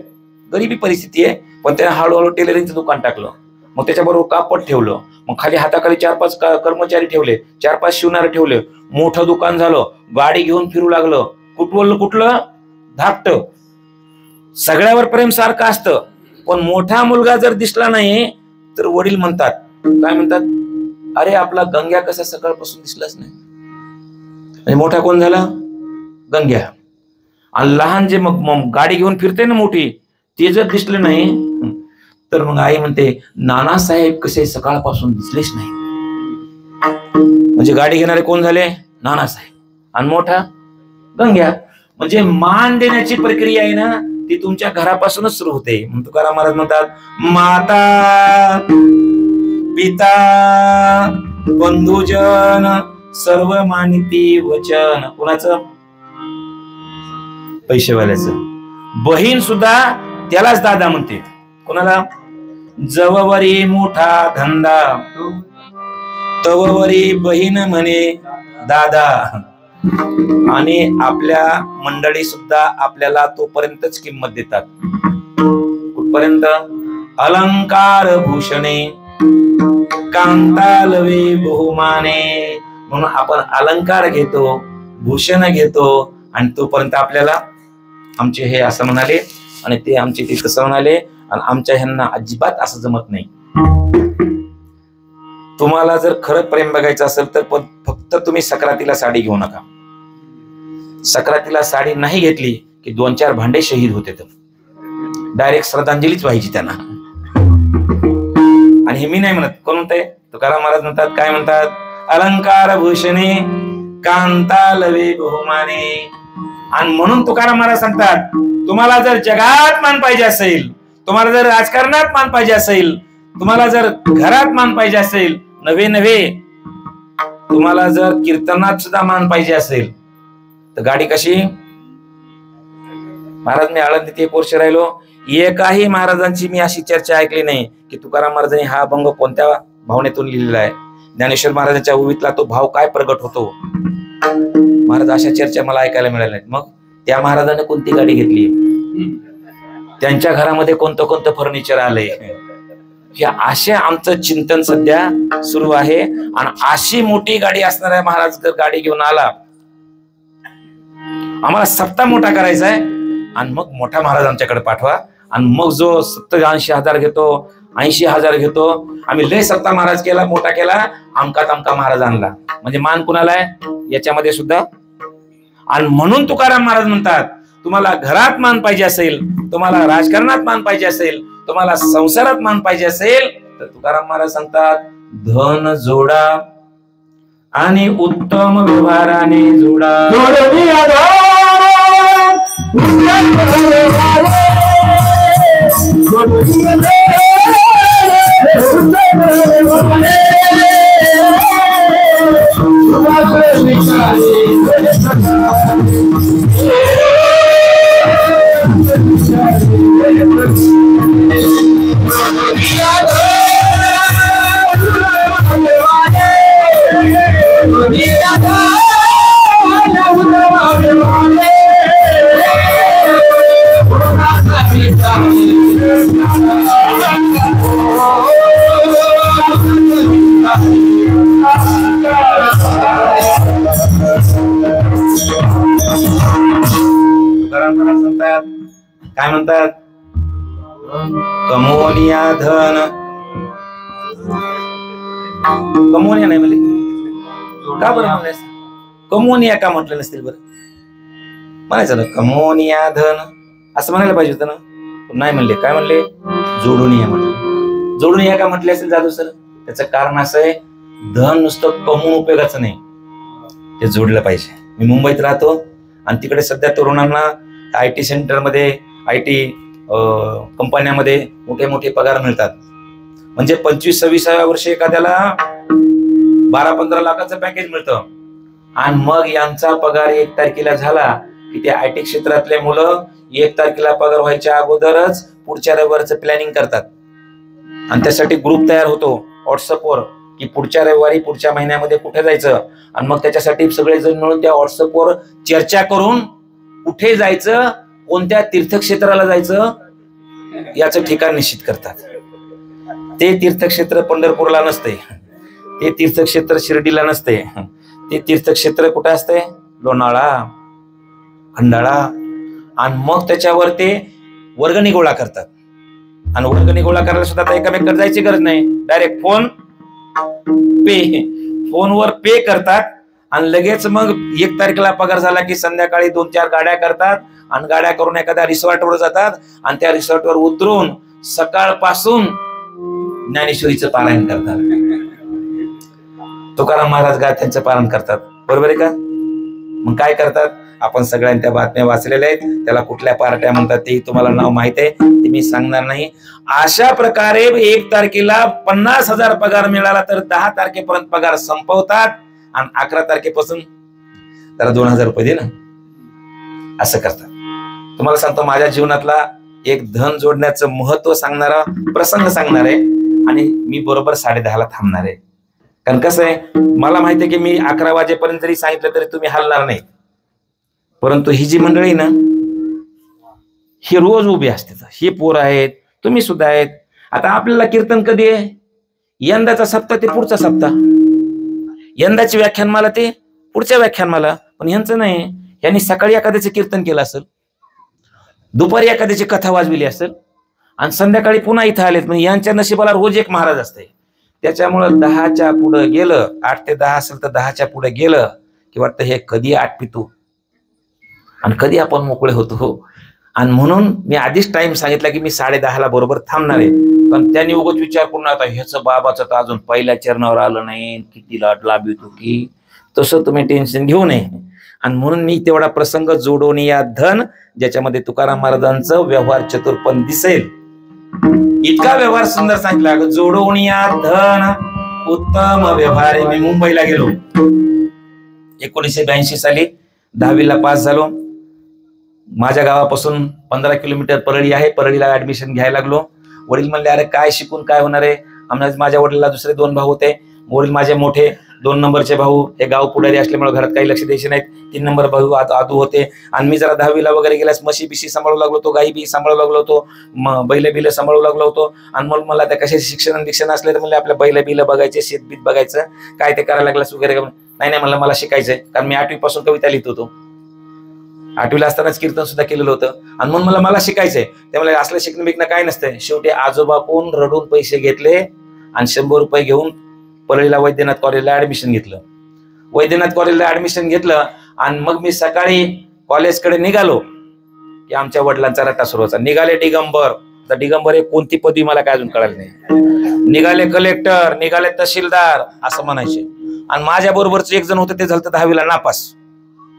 गरिबी परिस्थिती आहे, पण त्याने हळूहळू टेलरिंगचं दुकान टाकलं, मग त्याच्याबरोबर कापड ठेवलं, मग खाली हाताखाली 4-5 कर्मचारी ठेवले, 4-5 शिवणारे ठेवले, मोठं दुकान झालं, गाडी घेऊन फिरू लागलं. कुठलं धाकट. सगळ्यावर प्रेम सारखं असतं, पण मोठा मुलगा जर दिसला नाही तर वडील म्हणतात, काय म्हणतात, अरे आपला गंग्या कसा सकाळपासून दिसलाच नाही. म्हणजे मोठा कोण झाला? गंग्या. आणि लहान जे मग गाडी घेऊन फिरते ना मोठी, ते जर दिसले नाही तर मग आई म्हणते, नानासाहेब कसे सकाळपासून दिसलेच नाही. म्हणजे गाडी घेणारे कोण झाले? नानासाहेब. आणि मोठा गंग्या. म्हणजे मान देण्याची प्रक्रिया आहे ना ती तुमच्या घरापासूनच सुरू होते. म्हणून तुकाराम महाराज म्हणतात, माता पिता बंधुजन सर्व मानिती वचन. कुणाचं? पैसेवाल्याचं. बहीण सुद्धा त्यालाच दादा म्हणते. कोणाला? जववरी मोठा धंदा तववरी बहीण म्हणे दादा. आणि आपल्या मंडळी सुद्धा आपल्याला तोपर्यंतच किंमत देतात. कुठपर्यंत? अलंकार भूषणे कांतालवे बहुमाने. म्हणून आपण अलंकार घेतो, भूषण घेतो, आणि तोपर्यंत आपल्याला आमचे हे असं म्हणाले आणि ते आमचे ते तसं म्हणाले, आणि आमच्या ह्यांना अजिबात असं जमत नाही. तुम्हाला जर खरं प्रेम बघायचं असेल तर फक्त तुम्ही सक्रातीला साडी घेऊ नका. सक्रातीला साडी नाही घेतली की 2-4 भांडे शहीद होते. तर डायरेक्ट श्रद्धांजलीच व्हायची त्यांना. आणि हे मी नाही म्हणत, कोण म्हणतंय? तुकाराम महाराज म्हणतात. काय म्हणतात? अलंकार भूषणे कांतालवे बहुमाने. आणि म्हणून तुकाराम महाराज सांगतात, तुम्हाला जर जगात मान पाहिजे असेल, तुम्हाला जर राजकारणात मान पाहिजे असेल, तुम्हाला जर घरात मान पाहिजे असेल, नव्हे तुम्हाला जर कीर्तनात सुद्धा मान पाहिजे असेल, तर गाडी कशी? महाराज मी आळंदीत 1 वर्ष राहिलो, एकाही महाराजांची मी अशी चर्चा ऐकली नाही की तुकाराम महाराजांनी हा अभंग कोणत्या भावनेतून लिहिलेला आहे, ज्ञानेश्वर महाराजांच्या ओवीतला तो भाव काय प्रगट होतो. महाराज अशा चर्चा मला ऐकायला मिळाल्या नाहीत. मग त्या महाराजांनी कोणती गाडी घेतली, त्यांच्या घरामध्ये कोणतं कोणतं फर्निचर आलंय, हे असे आमचं चिंतन सध्या सुरू आहे. आणि अशी मोठी गाडी असणाऱ्या महाराज जर गाडी घेऊन आला, आम्हाला सप्ताह मोठा करायचा आहे, आणि मग मोठा महाराज आमच्याकडे पाठवा. आणि मग जो 70-80 हजार घेतो, 80 हजार घेतो, आम्ही लय सप्ताह महाराज केला, मोठा केला, आमका महाराज आणला, म्हणजे मान कुणाला आहे याच्यामध्ये सुद्धा. आणि म्हणून तुकाराम महाराज म्हणतात, तुम्हाला घरात मान पाहिजे असेल, तुम्हाला राजकारणात मान पाहिजे असेल, तुम्हाला संसारात मान पाहिजे असेल, तर तुकाराम महाराज सांगतात, धन जोडा आणि उत्तम व्यवहाराने जोडा. काय म्हणतात? कमोनिया धन, कमोनिया नाही म्हणले का बरं? म्हणले कमोनिया का म्हटलं नसतील बरं? म्हणायचं ना कमोनिया धन असं म्हणायला पाहिजे होतं ना, नाही म्हणले. काय म्हणले? जोडून या म्हटलं. जोडून या का म्हटले असेल जादू सर? त्याचं कारण असं आहे, धन नुसतं कमवून उपयोगाचं नाही, ते जोडलं पाहिजे. मी मुंबईत राहतो आणि तिकडे सध्या तरुणांना IT सेंटरमध्ये, IT कंपन्यामध्ये मोठे मोठे पगार मिळतात. म्हणजे 25-26व्या वर्षी एखाद्याला 12-15 लाखाचं पॅकेज मिळतं. आणि मग यांचा पगार 1 तारखेला झाला की ते IT क्षेत्रातले मुलं 1 तारखेला पगार व्हायच्या अगोदरच पुढच्या रविवारचं प्लॅनिंग करतात. आणि त्यासाठी ग्रुप तयार होतो व्हॉट्सअपवर की पुढच्या रविवारी पुढच्या महिन्यामध्ये कुठे जायचं. आणि मग त्याच्यासाठी सगळेजण मिळून त्या व्हॉट्सअपवर चर्चा करून कुठे जायचं, कोणत्या तीर्थक्षेत्राला जायचं याचं ठिकाण निश्चित करतात. ते तीर्थक्षेत्र पंढरपूरला नसते, ते तीर्थक्षेत्र शिर्डीला नसते, ते तीर्थक्षेत्र कुठे असते? लोणाळा, खंडाळा. आणि मग त्याच्यावर ते वर्गणी गोळा करतात. आणि वर्गणी गोळा करायला सुद्धा आता एकामेकांकडे जायची गरज नाही, डायरेक्ट फोनवर पे करतात. आणि लगेच मग 1 तारखेला पगार झाला की संध्याकाळी 2-4 गाड्या करतात आणि गाड्या करून एखाद्या रिसॉर्टवर जातात. आणि त्या रिसॉर्टवर उतरून सकाळपासून ज्ञानेश्वरीचं पारायण करतात. तुकाराम महाराज गाथ्यांचं पारायण करतात, बरोबर आहे का? मग काय करतात? आपण सगळ्यांनी त्या बातम्या वाचलेल्या आहेत. त्याला कुठल्या पार्ट्या म्हणतात ते तुम्हाला नाव माहित आहे, ते मी सांगणार नाही. अशा प्रकारे 1 तारखेला 50,000 पगार मिळाला तर 10 तारखेपर्यंत पगार संपवतात आणि 11 तारखेपासून त्याला 2,000 रुपये दे ना, असं करतात. तुम्हाला सांगतो, माझ्या जीवनातला एक धन जोडण्याचं महत्व सांगणारा प्रसंग सांगणार आहे आणि मी बरोबर 10:30ला थांबणार आहे. कारण कसं आहे, मला माहिती आहे की मी 11 वाजेपर्यंत जरी सांगितलं तरी तुम्ही हलणार नाही, परंतु ही जी मंडळी ना, ही रोज उभी असते. ही पोरं आहेत, तुम्ही सुद्धा आहेत. आता आपल्याला कीर्तन कधी आहे? यंदाचा सप्ताह ते पुढचा सप्ताह, यंदाची व्याख्यानमाला ते पुढच्या व्याख्यानमाला. पण यांचं नाही, यांनी सकाळी एखाद्याचे कीर्तन केलं असेल, दुपारी एखाद्याची कथा वाजविली असेल आणि संध्याकाळी पुन्हा इथं आलेत. म्हणजे यांच्या नशिबाला रोज एक महाराज असते. त्याच्यामुळं 10च्या पुढे गेलं, 8 ते 10 असेल तर 10च्या पुढे गेलं की वाटतं हे कधी आटपितो आणि कधी आपण मोकळे होतो. आणि म्हणून मी आधीच टाइम सांगितला की मी 10:30ला बरोबर थांबणार आहे. पण त्यांनी उगाच विचार करून आता ह्याचं बाबाचं तर अजून पहिल्या चरणावर आलं नाही, किती लाभ येतो की, तसं तुम्ही टेन्शन घेऊ नये. आणि म्हणून मी तेवढा प्रसंग जोडून या धन, ज्याच्यामध्ये तुकाराम महाराजांचं व्यवहार चतुरपण दिसेल, इतका व्यवहार सुंदर सांगितला. जोडून या धन उत्तम व्यवहार. मी मुंबईला गेलो 1982 साली, 10वीला पास झालो. माझ्या गावापासून 15 किलोमीटर परळी आहे. परळीला ऍडमिशन घ्यायला लागलो. वडील म्हणले, अरे काय शिकून काय होणार आहे? माझ्या वडिलांना दुसरे 2 भाऊ होते. वडील माझे मोठे 2 नंबरचे भाऊ हे गाव पुढारी असल्यामुळे घरात काही लक्ष द्यायचे नाहीत. 3 नंबर भाऊ आदू होते. आणि मी जरा 10वीला वगैरे गेल्यास म्हशी बिशी सांभाळू लागलो होतो, गाई बी सांभाळू लागलो होतो, बैल बिल सांभाळू लागलो होतो. आणि मग मला त्या कशाचे शिक्षण असले तर म्हणले आपल्या बैल बिल बघायचे, शेतबीत बघायचं, काय ते करायला लागलास वगैरे. नाही म्हणलं मला शिकायचंय, कारण मी 8वी पासून कविता लिहित होतो. 8वीला असतानाच कीर्तन सुद्धा केलेलं होतं. आणि म्हणून मला शिकायचंय. त्यामुळे असलं शिकणं बिकणं काय नसतंय. शेवटी आजोबा कोण रडून पैसे घेतले आणि 100 रुपये घेऊन परळीला वैद्यनाथ कॉलेजला ऍडमिशन घेतलं. वैद्यनाथ कॉलेजला ऍडमिशन घेतलं आणि मग मी सकाळी कॉलेजकडे निघालो की आमच्या वडिलांचा रट्टा सुरू व्हायचा. निघाले दिगंबर. तर दिगंबर हे कोणती पदवी मला काय अजून कळाली नाही. निघाले कलेक्टर, निघाले तहसीलदार असं म्हणायचे. आणि माझ्या बरोबरच एक जण होतं, ते झालं 10वीला नापास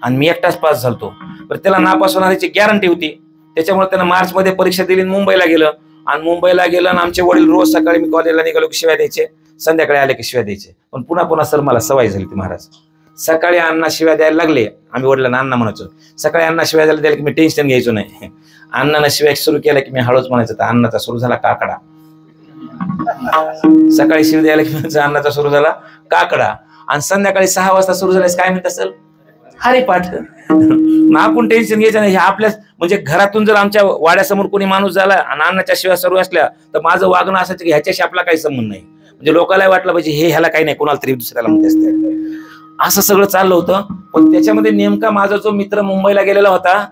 आणि मी एकटाच पास झालतो. तर त्याला नापास होण्याची गॅरंटी होती. त्याच्यामुळे त्यानं मार्च मध्ये परीक्षा दिली, मुंबईला गेलं. आणि मुंबईला गेलं आणि आमचे वडील रोज सकाळी मी कॉलेजला निघालो की शिव्या द्यायचे, संध्याकाळी आले की शिव्या द्यायचे. पण पुन्हा सर मला सवय झाली ती महाराज. सकाळी अण्णा शिव्या द्यायला लागले, आम्ही वडिलांना अण्णा म्हणायचो. सकाळी अण्णा शिव्या द्यायला की मी टेन्शन घ्यायचो नाही. अण्णानं शिव्या सुरू केला की मी हळूच म्हणायचं, तर अण्णाचा सुरू झाला काकडा. सकाळी शिव्या द्यायला की अण्णाचा सुरू झाला काकडा. आणि संध्याकाळी 6 वाजता सुरू झाल्यास काय म्हणत असेल, हरिपाठ. आपण टेन्शन घ्यायचं नाही. आपल्याच म्हणजे घरातून जर आमच्या वाड्यासमोर कोणी माणूस झाला आणि अण्णाच्या शिव्या सुरू असल्या तर माझं वागणं असायचं की ह्याच्याशी आपला काही संबंध नाही. म्हणजे लोकांना वाटलं पाहिजे हे ह्याला काही नाही, कोणाला तरी दुसऱ्याला म्हणते असते. असं सगळं चाललं होतं. पण त्याच्यामध्ये नेमका माझा जो मित्र मुंबईला गेलेला होता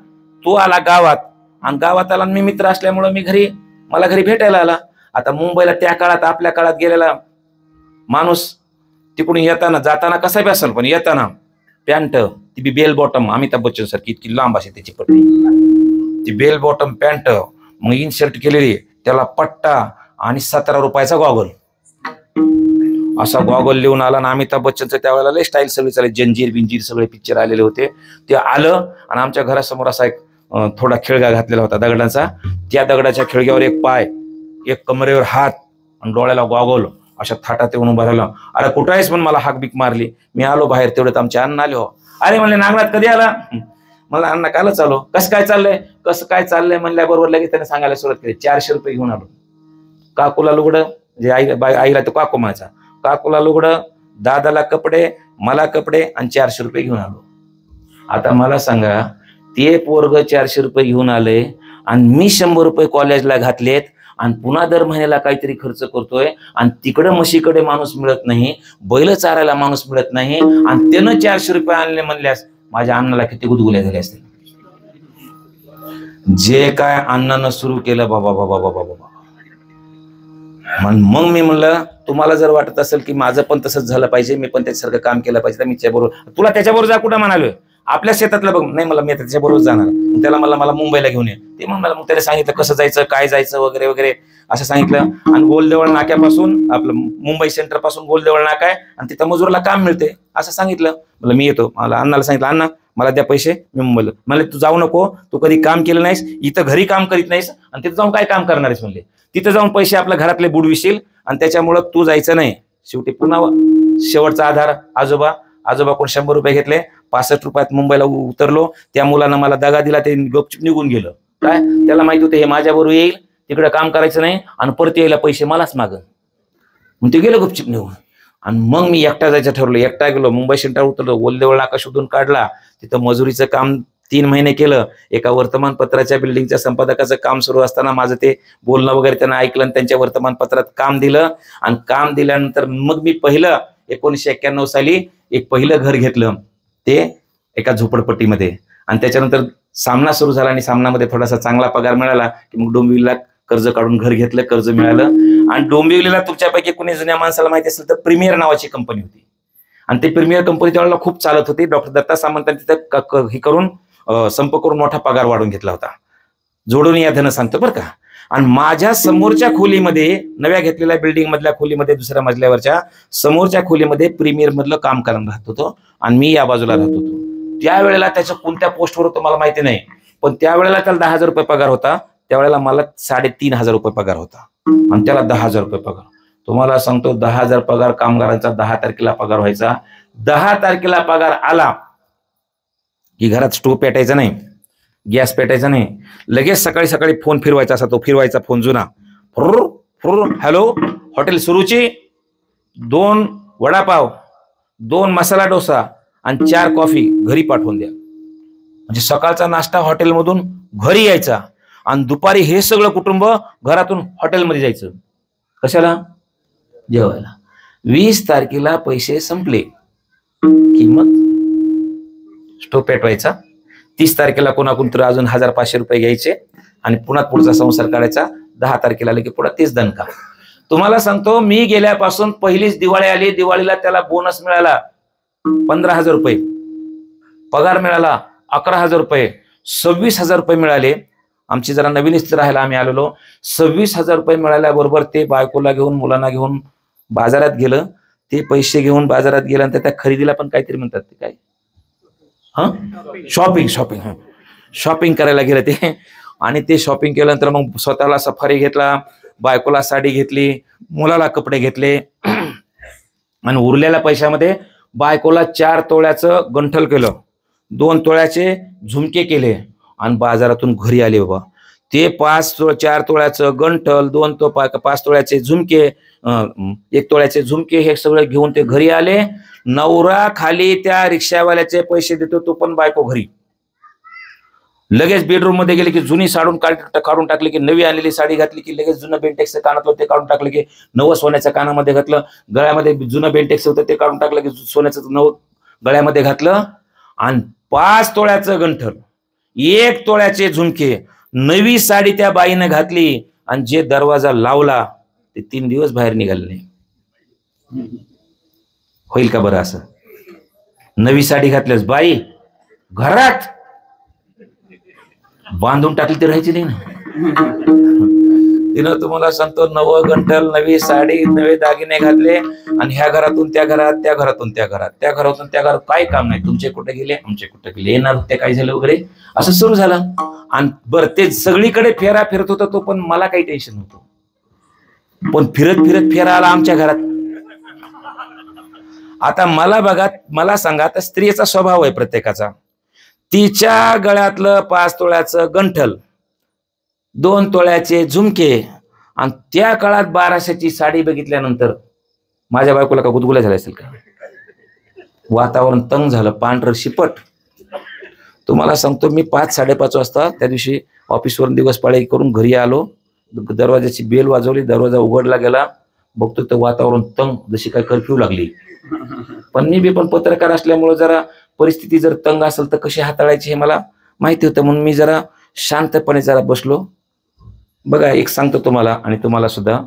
तो आला गावात. आणि गावात आला, मी मित्र असल्यामुळे मला घरी भेटायला आला. आता मुंबईला त्या काळात, आपल्या काळात गेलेला माणूस तिकडून येताना, जाताना कसा बी असेल, पण येताना पॅन्ट ती बी बेल बॉटम, अमिताभ बच्चन सारखी इतकी लांब असे त्याची पट्टी, ती बेल बॉटम पॅन्ट, मग इनशर्ट केलेली, त्याला पट्टा आणि 17 रुपयाचा गॉगल. असा गॉगल लिहून आला. ना अमिताभ बच्चनचं त्यावेळेला लय स्टाईल सगळी चालली, जंजीर बिंजीर सगळे पिक्चर आलेले होते. ते आलं आणि आमच्या घरासमोर असा एक थोडा खिळगा घातलेला होता दगडाचा. त्या दगडाच्या खिळग्यावर एक पाय, एक कमरेवर हात आणि डोळ्याला गॉगल, अशा थाटात येऊन उभा राहिला. अरे कुठं आहेस म्हणून मला हाक बीक मारली. मी आलो बाहेर, तेवढ्यात आमचे अण्णा आले. हो अरे म्हणले, नागनाथ कधी आला? मला अण्णा कालच आलो. कसं काय चाललंय म्हणल्याबरोबर लगेच त्याने सांगायला सुरुवात केली. 400 रुपये घेऊन आलो. काकूला लुगडं, जे आईला तो काकू म्हणायचा, काकूला लुगडं, दादाला कपडे, मला कपडे आणि 400 रुपये घेऊन आलो. आता मला सांगा, ते पोरग 400 रुपये घेऊन आले आणि मी 100 रुपये कॉलेजला घातलेत आणि पुन्हा दर महिन्याला काहीतरी खर्च करतोय. आणि तिकडं म्हशीकडे माणूस मिळत नाही, बैल चारायला माणूस मिळत नाही, आणि त्यानं 400 रुपये आणले म्हणल्यास माझ्या अण्णाला किती गुदगुल्या झाले असतील. जे काय अण्णानं सुरू केलं बाबा बाबा बाबा बाबा. मग मी म्हणलं, तुम्हाला जर वाटत असेल की माझं पण तसंच झालं पाहिजे, मी पण त्याच्यासारखं काम केलं पाहिजे, तर मी त्याच्याबरोबर, तुला त्याच्याबरोबर जा कुठं म्हणालोय, आपल्या शेतातलं बघ. नाही मला, मी त्याच्याबरोबर जाणार. त्याला मला मुंबईला घेऊन ये. ते मग त्याला सांगितलं कसं जायचं, काय जायचं वगैरे वगैरे असं सांगितलं. आणि गोलदेवळ नाक्यापासून, आपलं मुंबई सेंटर पासून गोलदेवळ नाका आहे आणि तिथं मजूरला काम मिळते असं सांगितलं. मला मी येतो. मला अण्णाला सांगितलं, अण्णा मला द्या पैसे, मी मुंबईला. म्हणले तू जाऊ नको, तू कधी काम केलं नाहीस, इथं घरी काम करीत नाहीस आणि तिथं जाऊन काय काम करणार आहेस म्हणले. तिथं जाऊन पैसे आपल्या घरातले बुडविशील आणि त्याच्यामुळं तू जायचं नाही. शेवटी पुन्हा शेवटचा आधार आजोबा. आजोबाकडून 100 रुपये घेतले, 65 रुपयात मुंबईला उतरलो. त्या मुलानं मला दगा दिला, ते गपचूप निघून गेलं. काय त्याला माहिती होतं हे माझ्याबरोबर येईल, तिकडे काम करायचं नाही आणि परत यायला पैसे मलाच मागं. मग ते गेलं गपचूप निघून. आणि मग मी एकटा जायचं ठरवलं. एकटा गेलो, मुंबई सेंटर उतरलो, ओलदेवळ नाका शोधून काढला. तिथं मजुरीचं काम 3 महिने केलं. एका वर्तमानपत्राच्या बिल्डिंगच्या संपादकाचं काम सुरू असताना माझं ते बोलणं वगैरे त्यांना ऐकलं आणि त्यांच्या वर्तमानपत्रात काम दिलं. आणि काम दिल्यानंतर मग मी पहिलं 1991 साली एक पहिलं घर घेतलं, ते एका झोपडपट्टीमध्ये. आणि त्याच्यानंतर सामना सुरू झाला आणि सामनामध्ये थोडासा चांगला पगार मिळाला की मग डोंबिवलीला कर्ज काढून घर घेतलं, कर्ज मिळालं. आणि डोंबिवलीला तुमच्यापैकी कुणी जुन्या माणसाला माहिती असेल तर प्रीमियर नावाची कंपनी होती. आणि ते प्रीमियर कंपनी त्यावेळेला खूप चालत होती. डॉक्टर दत्ता सामंतांनी तिथं हे करून संप करून मोठा पगार वाढून घेतला होता. जोडून या धन सांगतो बरं का. आणि माझ्या समोरच्या खोलीमध्ये, नव्या घेतलेल्या बिल्डिंग मधल्या खोलीमध्ये, दुसऱ्या मजल्यावरच्या समोरच्या खोलीमध्ये प्रीमियर मधलं काम करायला राहत होतो आणि मी या बाजूला राहत होतो. त्यावेळेला त्याच्या कोणत्या पोस्टवर होतं मला माहिती नाही, पण त्यावेळेला त्याला 10,000 रुपये पगार होता. त्यावेळेला मला 3,500 रुपये पगार होता आणि त्याला 10,000 रुपये पगार. तुम्हाला सांगतो 10,000 पगार कामगारांचा 10 तारखेला पगार व्हायचा. 10 तारखेला पगार आला की घरात स्टोव्ह पेटायचा नाही, गॅस पेटायचा नाही. लगेच सकाळी सकाळी फोन फिरवायचा असा, तो फिरवायचा फोन जुना. हॅलो, हॉटेल सुरुची, 2 वडापाव, 2 मसाला डोसा आणि 4 कॉफी घरी पाठवून द्या. म्हणजे सकाळचा नाश्ता हॉटेलमधून घरी यायचा आणि दुपारी हे सगळं कुटुंब घरातून हॉटेलमध्ये जायचं. कशाला? जेवायला. 20 तारखेला पैसे संपले की मग स्टोव्ह पेटवायचा. 30 तारखेला कोणाकडून तर अजून 1,000-500 रुपये घ्यायचे आणि पुन्हा पुढचा संसार काढायचा. 10 तारखेला आले की पुन्हा तेच दणका. तुम्हाला सांगतो मी गेल्यापासून पहिलीच दिवाळी आली, दिवाळीला त्याला बोनस मिळाला 15,000 रुपये, पगार मिळाला 11,000 रुपये, 26,000 रुपये मिळाले. आमची जरा नवीन इस्त्री राहायला आम्ही आलेलो. 26,000 रुपये मिळाल्याबरोबर ते बायकोला घेऊन मुलांना घेऊन बाजारात गेलं. ते पैसे घेऊन बाजारात गेल्यानंतर त्या खरेदीला पण काहीतरी म्हणतात, ते काय, शॉपिंग करायला गेलं ते. आणि ते शॉपिंग केल्यानंतर मग स्वतःला सफारी घेतला, बायकोला साडी घेतली, मुलाला कपडे घेतले. आणि उरलेल्या पैशामध्ये बायकोला 4 तोळ्याचं गंठल केलं, 2 तोळ्याचे झुमके केले आणि बाजारातून घरी आले. बाबा ते 4 तोळ्याचं गंठल, 5 तोळ्याचे झुमके, 1 तोळ्याचे झुमके, हे सगळं घेऊन ते घरी आले. नवरा खाली त्या रिक्षावाल्याचे पैसे देतो, तो पण बायको घरी. लगेच बेडरूम मध्ये गेले की जुनी साडून काढून टाकली की नवी आलेली साडी घातली की लगेच जुनं बेंटेक्स कानातलं ते काढून टाकलं की नवं सोन्याच्या कानामध्ये घातलं. गळ्यामध्ये जुनं बेंटेक्स होतं ते काढून टाकलं की सोन्याचं नवं गळ्यामध्ये घातलं. आणि 5 तोळ्याचं गंठल, 1 तोळ्याचे झुमके, नवी साडी त्या बाईनं घातली आणि जे दरवाजा लावला ते 3 दिवस बाहेर निघाले नाही. होईल का बरं असं? नवी साडी घातल्यास बाई घरात बांधून टाकली तर राहायची नाही ना. तिनं तुम्हाला सांगतो नवं गंठल, नवी साडी, नवे दागिने घातले आणि ह्या घरातून त्या घरात, त्या घरातून त्या घरात, त्या घरातून त्या घरात, काय काम नाही. तुमचे कुठे गेले, आमचे कुठे गेले, येणार होते, काय झालं वगैरे असं सुरू झालं. आणि बरं ते सगळीकडे फेरा फिरत होता तो, पण मला काही टेन्शन नव्हतं. पण फिरत फिरत फेरा आला आमच्या घरात. आता मला बघा, मला सांगा, तर स्त्रीचा स्वभाव आहे प्रत्येकाचा. तिच्या गळ्यातलं 5 तोळ्याचं गंठल, 2 तोळ्याचे झुमके आणि त्या काळात 1200ची साडी बघितल्यानंतर माझ्या बायकोला का गुदगुल्या झाल्या असेल का? वातावरण तंग झालं, पांढर शिपट. तुम्हाला सांगतो मी 5-5:30 वाजता त्या दिवशी ऑफिसवरून दिवस पाळी करून घरी आलो. दरवाजाची बेल वाजवली, दरवाजा उघडला गेला, बघतो तर वातावरण तंग, जशी काय कर्फ्यू लागली. पण मी पण पत्रकार असल्यामुळे जरा परिस्थिती जर तंग असेल तर कशी हाताळायची हे मला माहिती होतं. म्हणून मी जरा शांतपणे जरा बसलो. बघा एक सांगतो तुम्हाला आणि तुम्हाला सुद्धा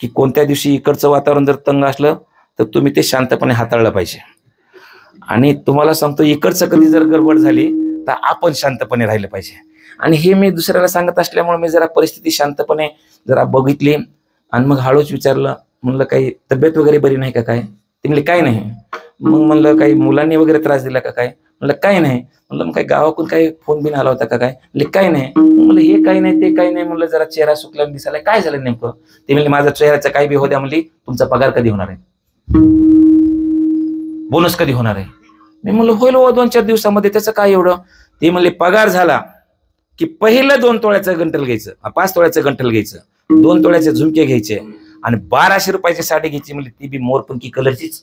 की कोणत्या दिवशी इकडचं वातावरण जर तंग असलं तर तुम्ही ते शांतपणे हाताळलं पाहिजे. आणि तुम्हाला सांगतो इकडचं कधी जर गडबड झाली तर आपण शांतपणे राहिलं पाहिजे. आणि हे मी दुसऱ्याला सांगत असल्यामुळे मी जरा परिस्थिती शांतपणे जरा बघितली आणि मग हळूच विचारलं, म्हणलं काही तब्येत वगैरे बरी नाही का काय? ते म्हणले काय नाही. मग म्हणलं काही मुलांनी वगैरे त्रास दिला का काय? म्हणलं काही नाही. म्हणलं मग काय गावाकडून काही फोन बिन आला होता का काय? म्हणले काही नाही. म्हणलं हे काही नाही ते काही नाही. म्हणलं जरा चेहरा सुकला दिसायला, काय झालं नेमकं? ते म्हणले माझा चेहऱ्याचा काही बी हो द्या. म्हणली तुमचा पगार कधी होणार आहे, बोनस कधी होणार आहे? मी म्हणलं होईल 2-4 दिवसामध्ये, त्याचं काय एवढं? ते म्हणले पगार झाला की पहिलं 2 तोळ्याचं गंटल घ्यायचं, 5 तोळ्याचं गंटल घ्यायचं, 2 तोळ्याचे झुमके घ्यायचे आणि 1200 रुपयाची साडी घ्यायची. म्हणजे ती बी मोरपंखी कलरचीच.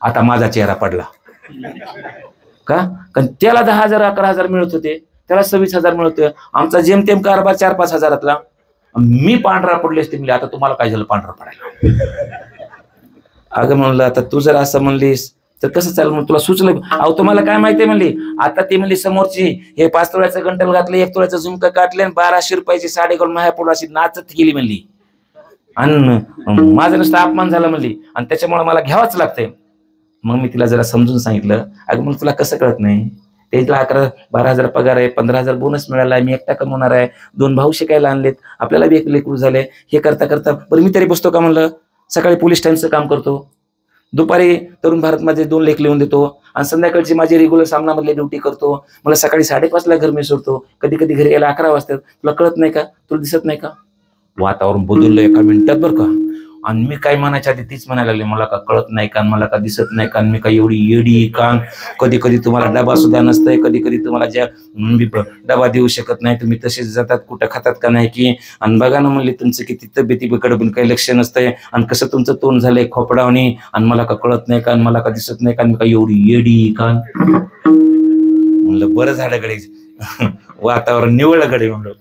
आता माझा चेहरा पडला का? कारण त्याला 10,000 11,000 मिळत होते, त्याला 26,000 मिळत होते. आमचा जेमतेम कारभार 4-5 हजारातला. मी पांढरा पडले असते. म्हणजे आता तुम्हाला काय झालं पांढरा पडायला? अगं म्हणलं आता तू जर असं म्हणलीस तर कसं चालेल? म्हणून तुला सुचलं. अहो तुम्हाला काय माहितीये म्हणली, आता ती म्हणली समोरची हे 5 तोळ्याचं गंटल घातलं, 1 तोळ्याचं झुमकं काढले आणि 1200 रुपयाची साडी करून माझ्या पुढे अशी नाचत गेली म्हणली. आणि माझा नुसता अपमान झाला म्हणली आणि त्याच्यामुळे मला घ्यावंच लागतंय. मग मी तिला जरा समजून सांगितलं, अगं मग तुला कसं कळत नाही? त्याला 11-12 पगार आहे, 15,000 बोनस मिळाला आहे, मी एकटा कमवणार आहे, 2 भाऊ शिकायला आणलेत, आपल्याला बी एक लेकरू झाले. हे करता करता बरं मी तरी बसतो का? म्हणलं सकाळी पोलीस टाइमचं काम करतो, दुपारी तरुण भारत माझे 2 लेख लिहून देतो आणि संध्याकाळची माझी रेग्युलर सामनामधली ड्युटी करतो. मला सकाळी 5:30ला घर मी सोडतो, कधी कधी घरी यायला 11 वाजतात. तुला कळत नाही का? तुला दिसत नाही का? वातावरण बदललं एका मिनिटात बरं का. आणि मी काय म्हणायच्या आधी तीच म्हणायला लागली, मला का कळत नाही का, मला का दिसत नाही का, मी काय एवढी येडी का? कधी कधी तुम्हाला डबा सुद्धा नसतंय, कधी कधी तुम्हाला ज्या डबा देऊ शकत नाही, तुम्ही तसेच जातात, कुठं खातात का नाही की? आणि बघा ना म्हणले तुमचं किती तब्येतीकडे पण काही लक्ष नसतंय आणि कसं तुमचं तोंड झालंय खोपडावणी आणि मला का कळत नाही का, मला का दिसत नाही का, मी काय एवढी येडी का? म्हणलं बरं झालं गडे, वातावरण निवळ गडे म्हणलं.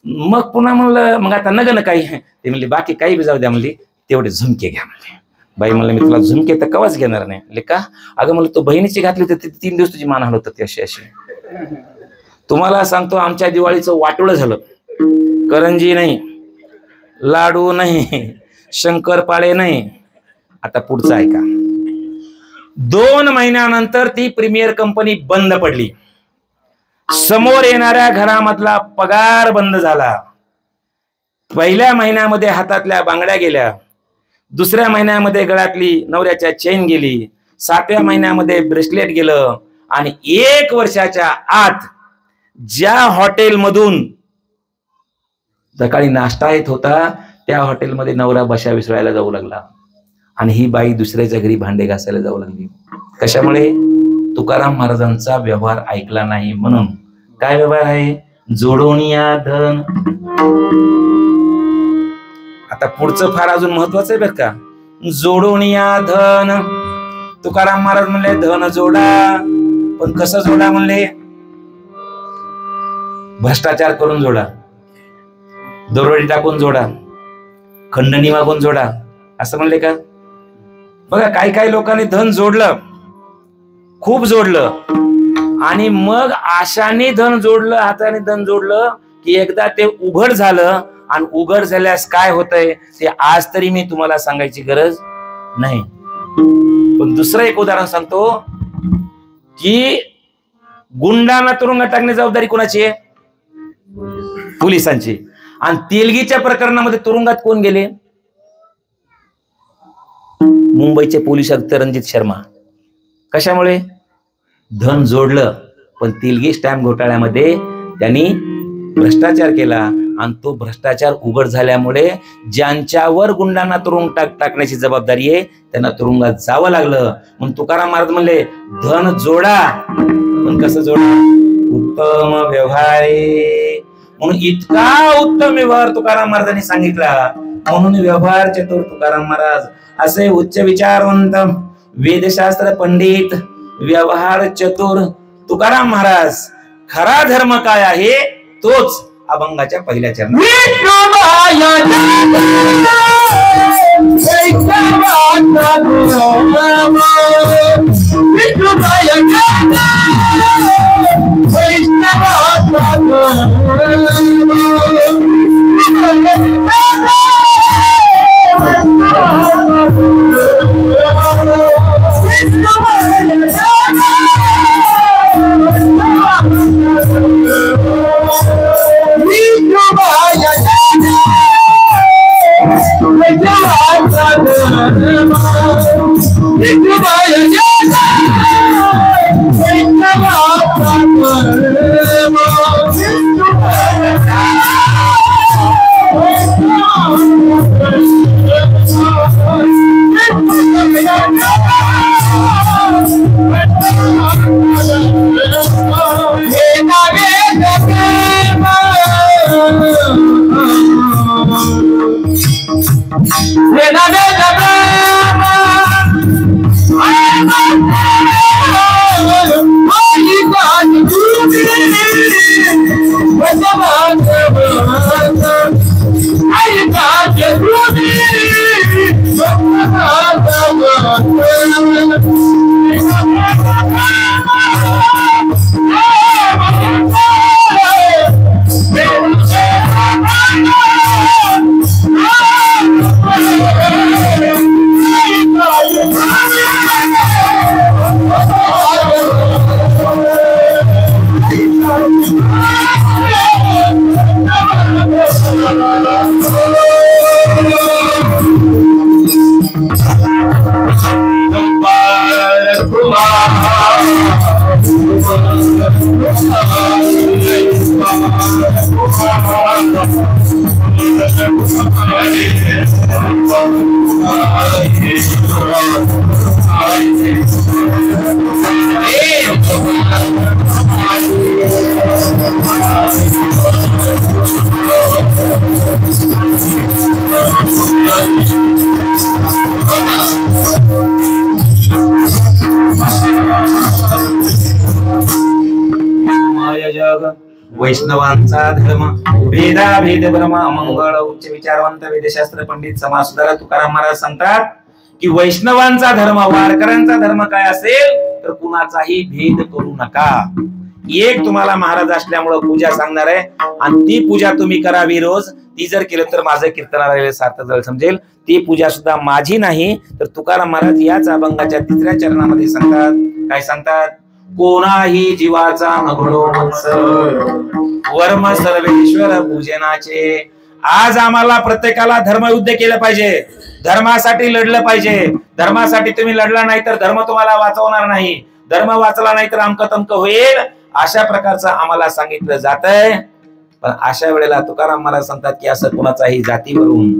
मग पुन्हा म्हणलं मग आता नग ना काही. ते म्हणले बाकी काही बी जाऊ द्या म्हणली, तेवढे झुमके घ्या म्हणले. बाई म्हणलं मी तुला झुमके तर कवाच घेणार नाही. म्हणले का? अगं म्हणलं तो बहिणीची घातली होती 3 दिवस तुझी मान हलवत होती अशी अशी. तुम्हाला सांगतो आमच्या दिवाळीचं वाटोळं झालं. करंजी नाही, लाडू नाही, शंकरपाळे नाही. आता पुढचं ऐका. 2 महिन्यानंतर ती प्रीमियर कंपनी बंद पडली. समोर येणाऱ्या घरामधला पगार बंद झाला. पहिल्या महिन्यामध्ये हातातल्या बांगड्या गेल्या, दुसऱ्या महिन्यामध्ये गळ्यातली नवऱ्याच्या चेन गेली, 7व्या महिन्यामध्ये ब्रेसलेट गेलं आणि 1 वर्षाच्या आत ज्या हॉटेलमधून सकाळी नाश्ता येत होता त्या हॉटेलमध्ये नवरा बशा विसरायला जाऊ लागला आणि ही बाई दुसऱ्याच्या घरी भांडे घासायला जाऊ लागली. कशामुळे? तुकाराम महाराजांचा व्यवहार ऐकला नाही म्हणून. काय व्यवहार आहे? जोडोनिया धन. आता पुढचं फार अजून महत्वाचं आहे बरं का. जोडोनिया धन. तुकाराम महाराज म्हणले धन जोडा, पण कसं जोडा म्हणले? भ्रष्टाचार करून जोडा, दरोडे टाकून जोडा, खंडणी मागून जोडा, असं म्हणले का? बघा काही काही लोकांनी धन जोडलं, खूप जोडलं आणि मग आशाने धन जोडलं, हाताने धन जोडलं की एकदा ते उघड झालं आणि उघड झाल्यास काय होतंय ते आज तरी मी तुम्हाला सांगायची गरज नाही. पण दुसरं एक उदाहरण सांगतो की गुंडांना तुरुंगात टाकण्याची जबाबदारी कोणाची आहे? पोलिसांची. आणि तेलगीच्या प्रकरणामध्ये तुरुंगात कोण गेले? मुंबईचे पोलीस आयुक्त रणजित शर्मा. कशामुळे? धन जोडलं, पण तेलगी स्टॅम्प घोटाळ्यामध्ये त्यांनी भ्रष्टाचार केला आणि तो भ्रष्टाचार उघड झाल्यामुळे ज्यांच्यावर गुंडांना तुरुंग टाकण्याची जबाबदारी आहे त्यांना तुरुंगात जावं लागलं. म्हणून तुकाराम महाराज म्हणले धन जोडा, पण कसं जोडा? उत्तम व्यवहार. म्हणून इतका उत्तम व्यवहार तुकाराम महाराजांनी सांगितला. म्हणून व्यवहार चतुर तुकाराम महाराज असे उच्च विचारवंत वेदशास्त्र पंडित व्यवहार चतुर तुकाराम महाराज. खरा धर्म काय आहे तोच अभंगाच्या पहिल्या चरणात. It's वैष्णवांचा धर्म भेदा भेद ब्रह्म मंगळ उच्च विचारवंत वेदशास्त्र पंडित समाज सुधारक तुकाराम महाराज सांगतात की वैष्णवांचा धर्म वारकऱ्यांचा धर्म काय असेल तर कुणाचाही भेद करू नका. एक तुम्हाला महाराज असल्यामुळे पूजा सांगणार आहे आणि ती पूजा तुम्ही करावी रोज. ती जर केलं तर माझं कीर्तनाला सार्थ झालं समजेल. ती पूजा सुद्धा माझी नाही तर तुकाराम महाराज याच अभंगाच्या 3ऱ्या चरणामध्ये सांगतात. काय सांगतात? कोणाही जीवाचा नघडो वर्म सर्वेश्वर पूजनाचे. आज आम्हाला प्रत्येकाला धर्मयुद्ध केलं पाहिजे, धर्मासाठी लढलं पाहिजे. धर्मासाठी तुम्ही लढला नाही तर धर्म तुम्हाला वाचवणार नाही, धर्म वाचला नाही तर अमक तमक होईल. अशा प्रकारचं आम्हाला सांगितलं जातंय. पण अशा वेळेला तुकाराम महाराज सांगतात की असं कुणाचाही जातीवरून,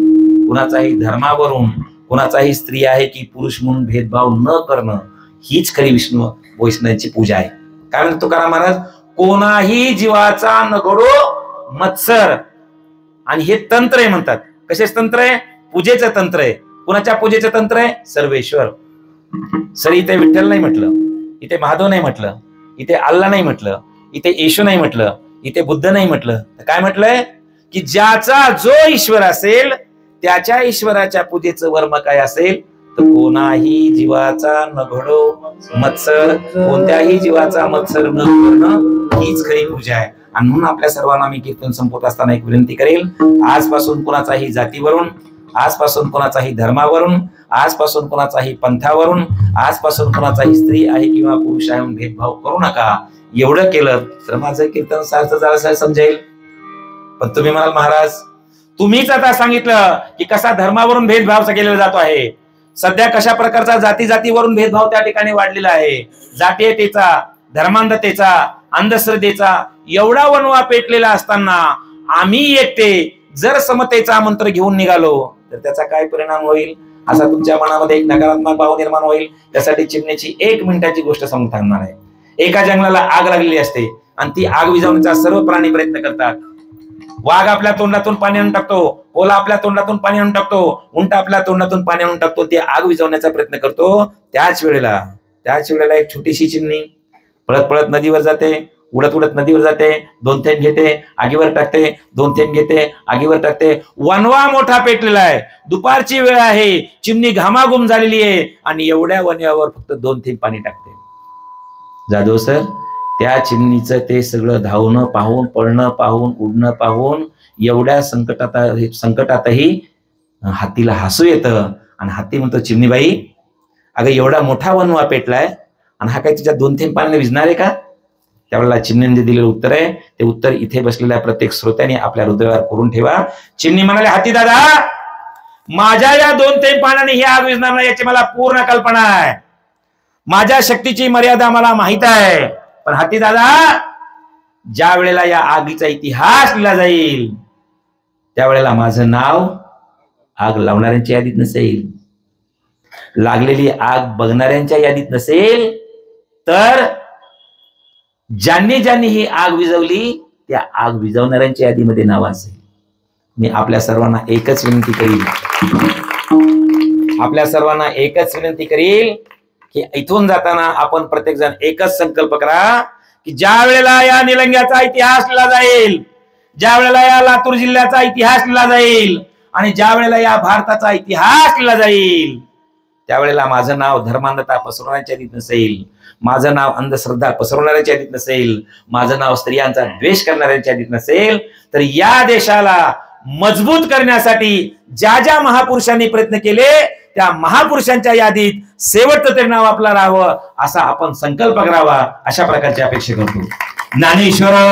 कुणाचाही धर्मावरून, कुणाचाही स्त्री आहे की पुरुष म्हणून भेदभाव न करणं हीच खरी विष्णू वैष्णवांची पूजा आहे. कारण तुकाराम महाराज कोणाही जीवाचा नघडो मत्सर, आणि हे तंत्र आहे म्हणतात. कशाच तंत्र आहे? पूजेचं तंत्र आहे. कुणाच्या पूजेचं तंत्र आहे? सर्वेश्वर. सर इथे विठ्ठल नाही म्हटलं, इथे महादेव नाही म्हटलं, इथे अल्ला नाही म्हटलं, इथे येशू नाही म्हटलं, इथे बुद्ध नाही म्हटलं. तर काय म्हटलंय की ज्याचा जो ईश्वर असेल त्याच्या ईश्वराच्या पूजेचं वर्म काय असेल तर कोणाही जीवाचा नघडो मत्सर, कोणत्याही जीवाचा मत्सर न करणं हीच खरी पूजा आहे. आणि म्हणून आपल्या सर्वांना मी कीर्तन संपवत असताना एक विनंती करेल. आजपासून कोणाचाही जातीवरून, आजपासून कोणाचाही धर्मावरून, आजपासून कोणाचाही पंथावरून, आजपासून कोणाचाही स्त्री आहे किंवा पुरुष आहे म्हणून भेदभाव करू नका. एवढं केलं तर माझं कीर्तन सार्थ झालं समजेल. पण तुम्ही म्हणाल महाराज तुम्हीच आता सांगितलं की कसा धर्मावरून भेदभाव केलेला जातो आहे. सध्या कशा प्रकारचा जाती जातीवरून भेदभाव त्या ठिकाणी वाढलेला आहे. जातीयतेचा, धर्मांधतेचा, अंधश्रद्धेचा एवढा वणवा पेटलेला असताना आम्ही एकटे जर समतेचा मंत्र घेऊन निघालो तर त्याचा काय परिणाम होईल असा तुमच्या मनामध्ये एक नकारात्मक भाव निर्माण होईल. त्यासाठी चिमण्याची 1 मिनिटाची गोष्ट सांगून सांगणार आहे. एका जंगलाला आग लागलेली असते आणि ती आग विझवण्याचा सर्व प्राणी प्रयत्न करतात. वाघ आपल्या तोंडातून पाणी आणून टाकतो, कोल्हा आपल्या तोंडातून पाणी आणून टाकतो, उंट आपल्या तोंडातून पाणी आणून टाकतो. ते आग विझवण्याचा प्रयत्न करतो. त्याच वेळेला एक छोटीशी चिमणी पळत पळत नदीवर जाते, उडत उडत नदीवर जाते, 2 थेंब घेते, आगीवर टाकते, 2 थेंब घेते, आगीवर टाकते. वणवा मोठा पेटलेला आहे, दुपारची वेळ आहे, चिमणी घामाघूम झालेली आहे आणि एवढ्या वणव्यावर फक्त 2 थेंब पाणी टाकते. जाधव सर, त्या चिमणीचं ते सगळं धावणं पाहून, पळणं पाहून, उडणं पाहून एवढ्या संकटातही हातीला हसू येतं आणि हाती म्हणतो चिमणीबाई अगं एवढा मोठा वणवा पेटलाय आणि हा काही तुझ्या 2 थेंब पाण्याने विझणार आहे का? त्यावेळेला चिमणीने दिलेलं उत्तर आहे ते उत्तर इथे बसलेल्या प्रत्येक श्रोत्याने आपल्या हृदयावर करून ठेवा. चिमणी म्हणाले हाती दादा माझ्या या 2 थेंब पाण्याने ही आग विझणार नाही याची मला पूर्ण कल्पना आहे. माझ्या शक्तीची मर्यादा मला माहित आहे. पण हाती दादा ज्या वेळेला या आगीचा इतिहास लिहिला जाईल त्यावेळेला माझं नाव आग लावणाऱ्यांच्या यादीत नसेल, लागलेली आग बघणाऱ्यांच्या यादीत नसेल, तर ज्यांनी ज्यांनी ही आग विझवली त्या आग विझवणाऱ्यांच्या यादीमध्ये नाव असेल. मी आपल्या सर्वांना एकच विनंती करील की इथून जाताना आपण प्रत्येक जण एकच संकल्प करा की ज्या वेळेला या निलंग्याचा इतिहास लिहिला जाईल, ज्या वेळेला या लातूर जिल्ह्याचा इतिहास लिहिला जाईल आणि ज्या वेळेला या भारताचा इतिहास लिहिला जाईल त्यावेळेला माझं नाव धर्मांधता पसरवण्याच्या यादीत नसेल, माझं नाव अंधश्रद्धा पसरवणाऱ्याच्या यादीत नसेल, माझं नाव स्त्रियांचा द्वेष करणाऱ्यांच्या यादीत नसेल, तर या देशाला मजबूत करण्यासाठी ज्या ज्या महापुरुषांनी प्रयत्न केले त्या महापुरुषांच्या यादीत शेवटचं तरी नाव आपलं राहावं असा आपण संकल्प करावा, अशा प्रकारची अपेक्षा करतो. ज्ञानेश्वर